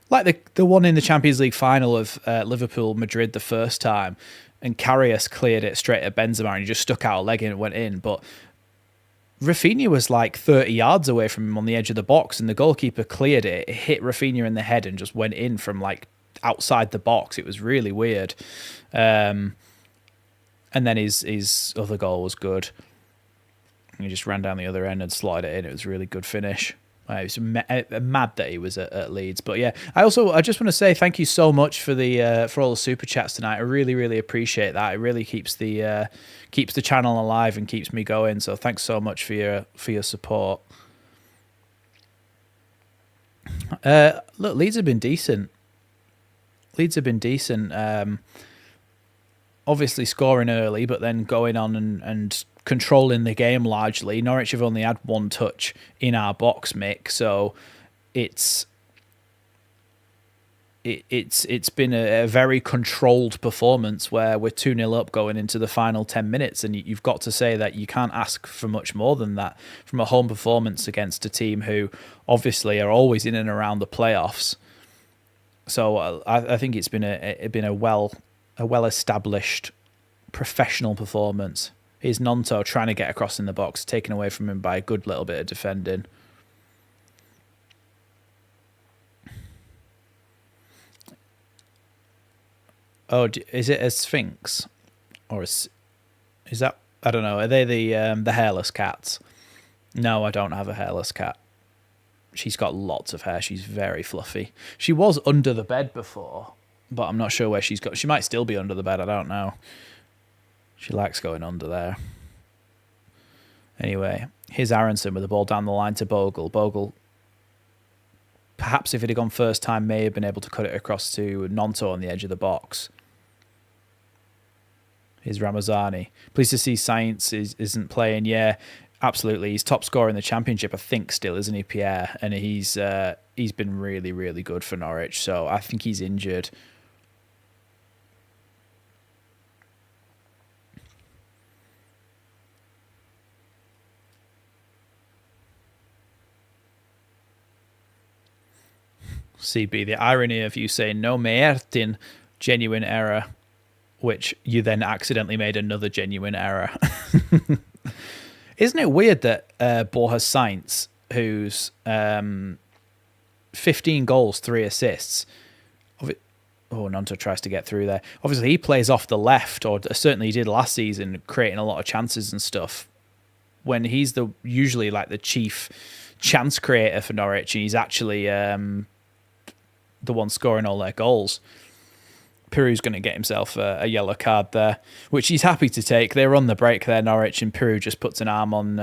like the one in the Champions League final of Liverpool Madrid the first time, and Karius cleared it straight at Benzema, and he just stuck out a leg and it went in. But Rafinha was like 30 yards away from him on the edge of the box, and the goalkeeper cleared it. It hit Rafinha in the head and just went in from like outside the box. It was really weird. And then his other goal was good. He just ran down the other end and slotted it in. It was a really good finish. I was mad that he was at Leeds. But yeah, I just want to say thank you so much for all the super chats tonight. I really, really appreciate that. It really keeps the channel alive and keeps me going. So thanks so much for your support. Look, Leeds have been decent. Obviously scoring early, but then going on and controlling the game largely. Norwich have only had one touch in our box, Mick, so it's been a very controlled performance where we're 2-0 up going into the final 10 minutes, and you've got to say that you can't ask for much more than that from a home performance against a team who obviously are always in and around the playoffs. So I think it's been a well-established professional performance. Here's Nonto trying to get across in the box, taken away from him by a good little bit of defending. Oh, is it a Sphinx, or is that? I don't know. Are they the hairless cats? No, I don't have a hairless cat. She's got lots of hair. She's very fluffy. She was under the bed before, but I'm not sure where she's got. She might still be under the bed. I don't know. She likes going under there. Anyway, here's Aronson with the ball down the line to Bogle. Bogle, perhaps if it had gone first time, may have been able to cut it across to Nonto on the edge of the box. Here's Ramazani. Pleased to see Science isn't playing. Yeah, absolutely. He's top scorer in the Championship, I think, still, isn't he, Pierre? And he's been really, really good for Norwich. So I think he's injured. CB, the irony of you saying no Mertin, genuine error, which you then accidentally made another genuine error. Isn't it weird that Borja Sainz, who's 15 goals, 3 assists, Nonto tries to get through there. Obviously, he plays off the left, or certainly he did last season, creating a lot of chances and stuff, when he's usually like the chief chance creator for Norwich, and he's actually the one scoring all their goals. Piru's going to get himself a yellow card there, which he's happy to take. They're on the break there, Norwich, and Piru just puts an arm on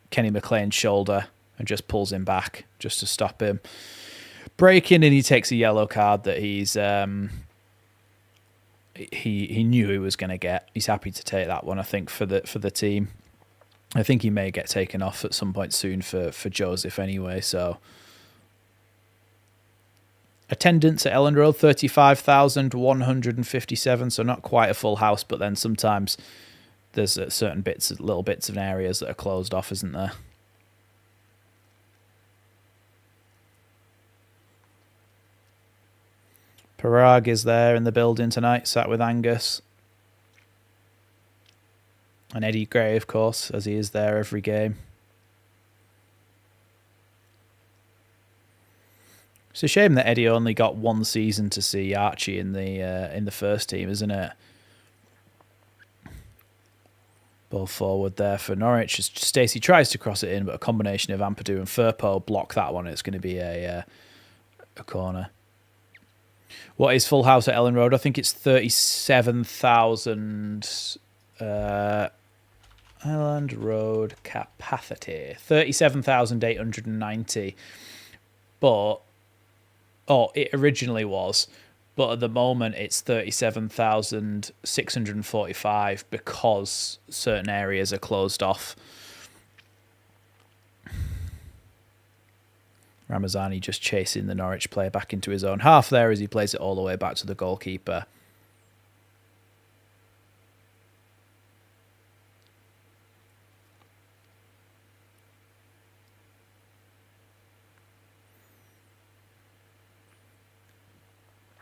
Kenny McLean's shoulder and just pulls him back just to stop him breaking, and he takes a yellow card that he knew he was going to get. He's happy to take that one, I think, for the team. I think he may get taken off at some point soon for Joseph anyway, so... Attendance at Elland Road, 35,157, so not quite a full house, but then sometimes there's certain little bits of areas that are closed off, isn't there? Parag is there in the building tonight, sat with Angus. And Eddie Gray, of course, as he is there every game. It's a shame that Eddie only got one season to see Archie in the first team, isn't it? Ball forward there for Norwich. Stacey tries to cross it in, but a combination of Ampadu and Firpo block that one. It's going to be a corner. What is full house at Elland Road? I think it's 37,000 Elland Road capacity. 37,890. But it originally was, but at the moment it's 37,645 because certain areas are closed off. Ramazani just chasing the Norwich player back into his own half there as he plays it all the way back to the goalkeeper.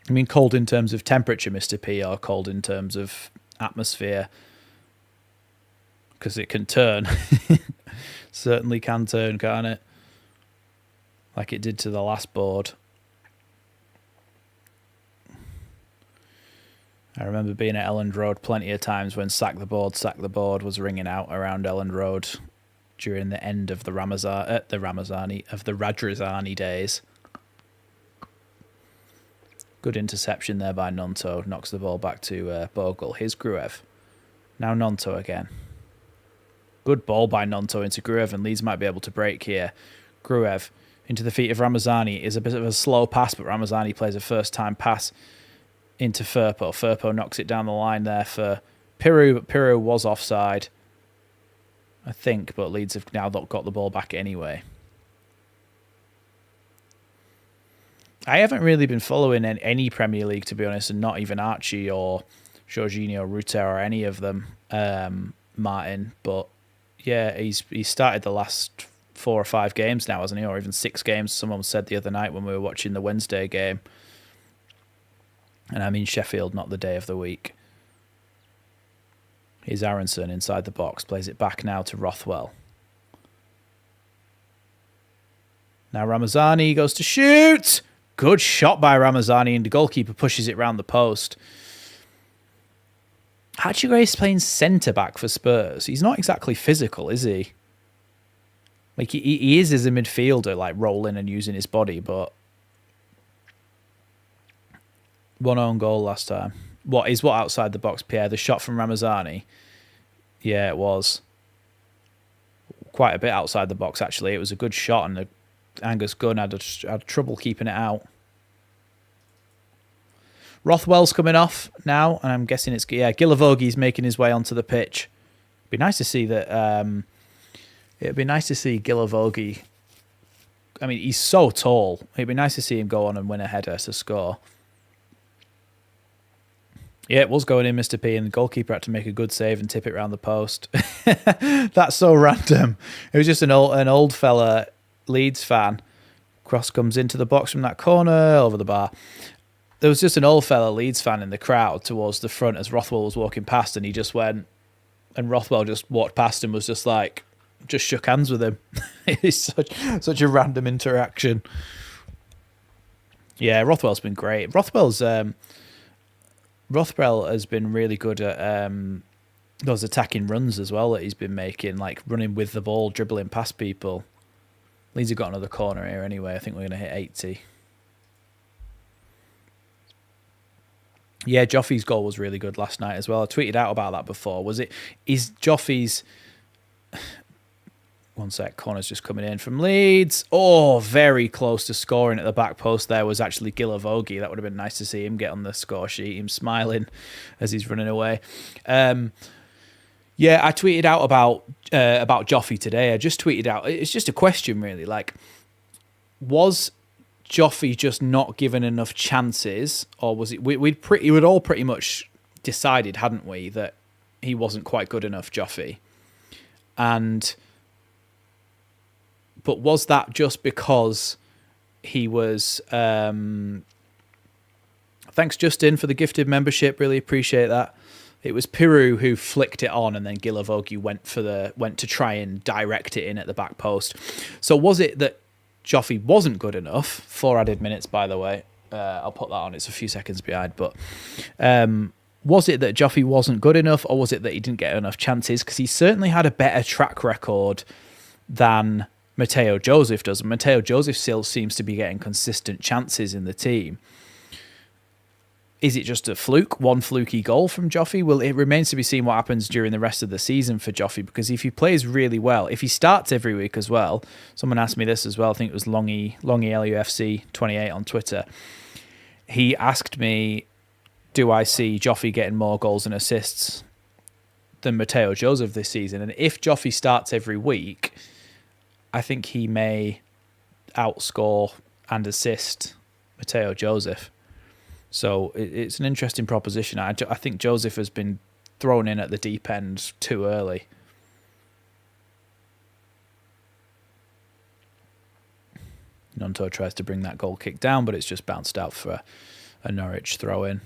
I mean, cold in terms of temperature, Mr. P, or cold in terms of atmosphere? Because it can turn. Certainly can turn, can't it? Like it did to the last board. I remember being at Elland Road plenty of times when Sack the Board was ringing out around Elland Road during the end of the Radrazani days. Good interception there by Nonto. Knocks the ball back to Bogle. Here's Gruev. Now Nonto again. Good ball by Nonto into Gruev, and Leeds might be able to break here. Gruev into the feet of Ramazani. Is a bit of a slow pass, but Ramazani plays a first-time pass into Firpo. Firpo knocks it down the line there for Piru, but Piru was offside, I think, but Leeds have now got the ball back anyway. I haven't really been following any Premier League, to be honest, and not even Archie or Jorginho, Rutte or any of them, Martin. But yeah, he's started the last 4 or 5 games now, hasn't he? Or even 6 games, someone said the other night when we were watching the Wednesday game. And I mean Sheffield, not the day of the week. Here's Aronson inside the box, plays it back now to Rothwell. Now Ramazani goes to shoot! Good shot by Ramazani, and the goalkeeper pushes it round the post. Archie Gray's playing centre-back for Spurs. He's not exactly physical, is he? Like, he is as a midfielder, like, rolling and using his body, but... 1 own goal last time. What outside the box, Pierre? The shot from Ramazani? Yeah, it was. Quite a bit outside the box, actually. It was a good shot, and Angus Gunn had trouble keeping it out. Rothwell's coming off now, and I'm guessing it's Gilavogi's making his way onto the pitch. It'd be nice to see that. It'd be nice to see Gilavogi. I mean, he's so tall. It'd be nice to see him go on and win a header to score. Yeah, it was going in, Mr. P, and the goalkeeper had to make a good save and tip it round the post. That's so random. It was just an old fella, Leeds fan. Cross comes into the box from that corner, over the bar. There was just an old fella, Leeds fan, in the crowd towards the front as Rothwell was walking past, and he just went, and Rothwell just walked past and was just like, just shook hands with him. It's such a random interaction. Yeah, Rothwell's been great. Rothwell has been really good at those attacking runs as well that he's been making, like running with the ball, dribbling past people. Leeds have got another corner here anyway. I think we're going to hit 80. Yeah, Joffy's goal was really good last night as well. I tweeted out about that before. Is Joffy's... One sec, corner's just coming in from Leeds. Oh, very close to scoring at the back post there was actually Gilavogi. That would have been nice to see him get on the score sheet, him smiling as he's running away. Yeah, I tweeted out about Joffy today. I just tweeted out, it's just a question really, like, was Joffy just not given enough chances, or was it we'd all pretty much decided, hadn't we, that he wasn't quite good enough, Joffy? But was that just because he was Thanks, Justin, for the gifted membership. Really appreciate that. It was Piru who flicked it on, and then Gilavogi went to try and direct it in at the back post. So was it that Joffy wasn't good enough? 4 added minutes, by the way. I'll put that on. It's a few seconds behind, but was it that Joffy wasn't good enough, or was it that he didn't get enough chances? Because he certainly had a better track record than Mateo Joseph does. And Mateo Joseph still seems to be getting consistent chances in the team. Is it just a fluke, one fluky goal from Joffy? Well, it remains to be seen what happens during the rest of the season for Joffy, because if he plays really well, if he starts every week as well, someone asked me this as well, I think it was Longy LUFC 28 on Twitter. He asked me, do I see Joffy getting more goals and assists than Mateo Joseph this season? And if Joffy starts every week, I think he may outscore and assist Mateo Joseph. So it's an interesting proposition. I think Joseph has been thrown in at the deep end too early. Nonto tries to bring that goal kick down, but it's just bounced out for a Norwich throw-in.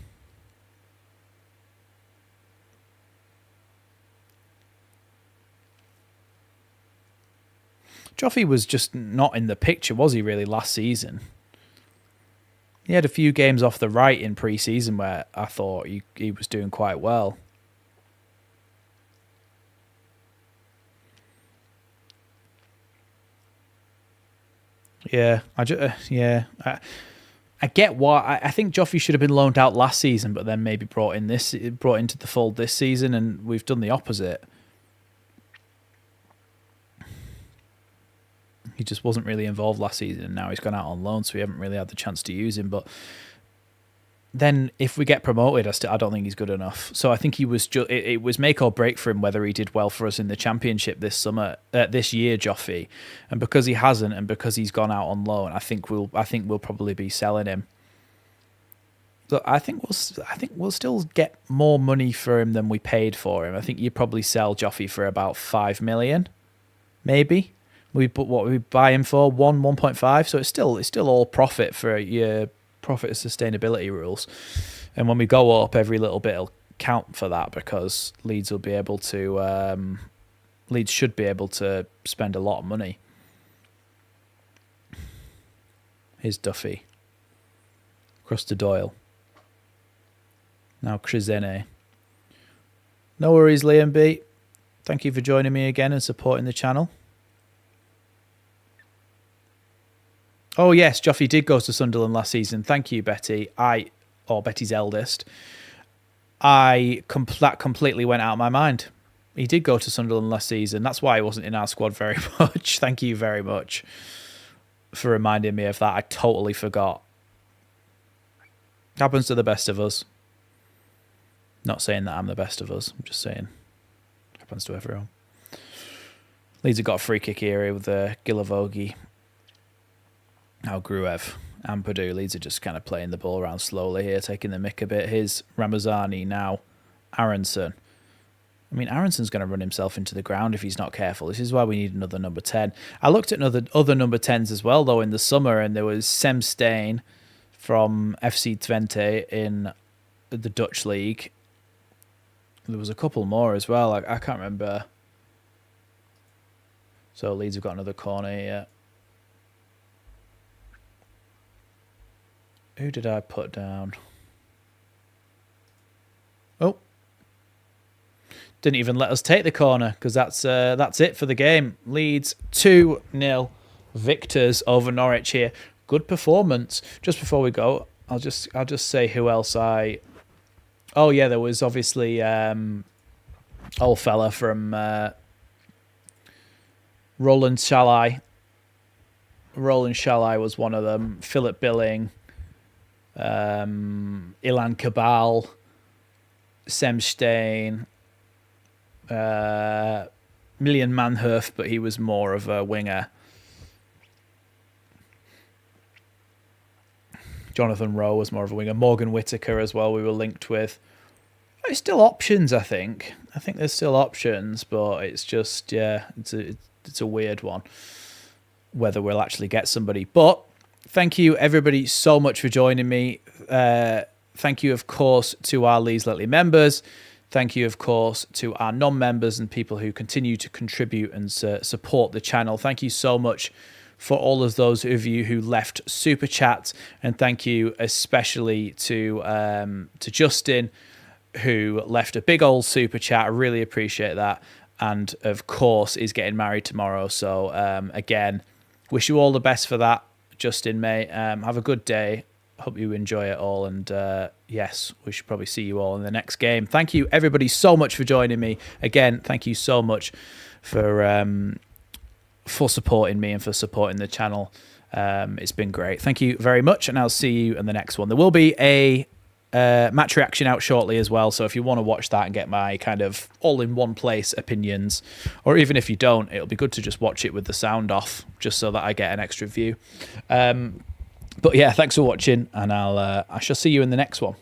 Joffy was just not in the picture, was he, really, last season? He had a few games off the right in pre-season where I thought he was doing quite well. Yeah, I get why. I think Joffy should have been loaned out last season, but then maybe brought into the fold this season, and we've done the opposite. He just wasn't really involved last season, and now he's gone out on loan, so we haven't really had the chance to use him. But then if we get promoted, I don't think he's good enough. So I think he was it was make or break for him whether he did well for us in the Championship this year, Joffy. And because he hasn't, and because he's gone out on loan, I think we'll probably be selling him. So I think we'll still get more money for him than we paid for him. I think you probably sell Joffy for about 5 million, maybe. We buy him for 1.5, so it's still all profit for your profit and sustainability rules. And when we go up, every little bit will count for that, because Leeds should be able to spend a lot of money. Here's Duffy. Across to Doyle. Now Krizene. No worries, Liam B. Thank you for joining me again and supporting the channel. Oh, yes, Joffy did go to Sunderland last season. Thank you, Betty. Or Betty's eldest. That completely went out of my mind. He did go to Sunderland last season. That's why he wasn't in our squad very much. Thank you very much for reminding me of that. I totally forgot. Happens to the best of us. Not saying that I'm the best of us. I'm just saying happens to everyone. Leeds have got a free kick here with Gilavogi. Now Gruev and Purdue. Leeds are just kind of playing the ball around slowly here, taking the mick a bit. Here's Ramazani, now Aronson. I mean, Aronson's going to run himself into the ground if he's not careful. This is why we need another number 10. I looked at other number 10s as well, though, in the summer, and there was Sem Steen from FC Twente in the Dutch league. There was a couple more as well. I can't remember. So Leeds have got another corner here. Who did I put down? Oh. Didn't even let us take the corner, because that's it for the game. Leeds 2-0 victors over Norwich here. Good performance. Just before we go, I'll just say who else I... Oh, yeah, there was obviously old fella from Roland Shalai. Roland Shalai was one of them. Philip Billing. Ilan Cabal, Sem Steen, Million Manhurf, but he was more of a winger. Jonathan Rowe was more of a winger. Morgan Whittaker as well, we were linked with. There's still options, I think. I think there's still options, but it's just, yeah, it's a weird one, whether we'll actually get somebody. But thank you, everybody, so much for joining me. Thank you, of course, to our Leeds Lately members. Thank you, of course, to our non-members and people who continue to contribute and support the channel. Thank you so much for all of those of you who left super chats, and thank you especially to Justin, who left a big old super chat. I really appreciate that, and of course is getting married tomorrow. So again, wish you all the best for that, Justin, mate. Have a good day. Hope you enjoy it all, and yes, we should probably see you all in the next game. Thank you everybody so much for joining me again. Thank you so much for supporting me and for supporting the channel. It's been great. Thank you very much, and I'll see you in the next one. There will be a match reaction out shortly as well, so if you want to watch that and get my kind of all-in-one place opinions, or even if you don't, it'll be good to just watch it with the sound off, just so that I get an extra view. But yeah, thanks for watching, and I shall see you in the next one.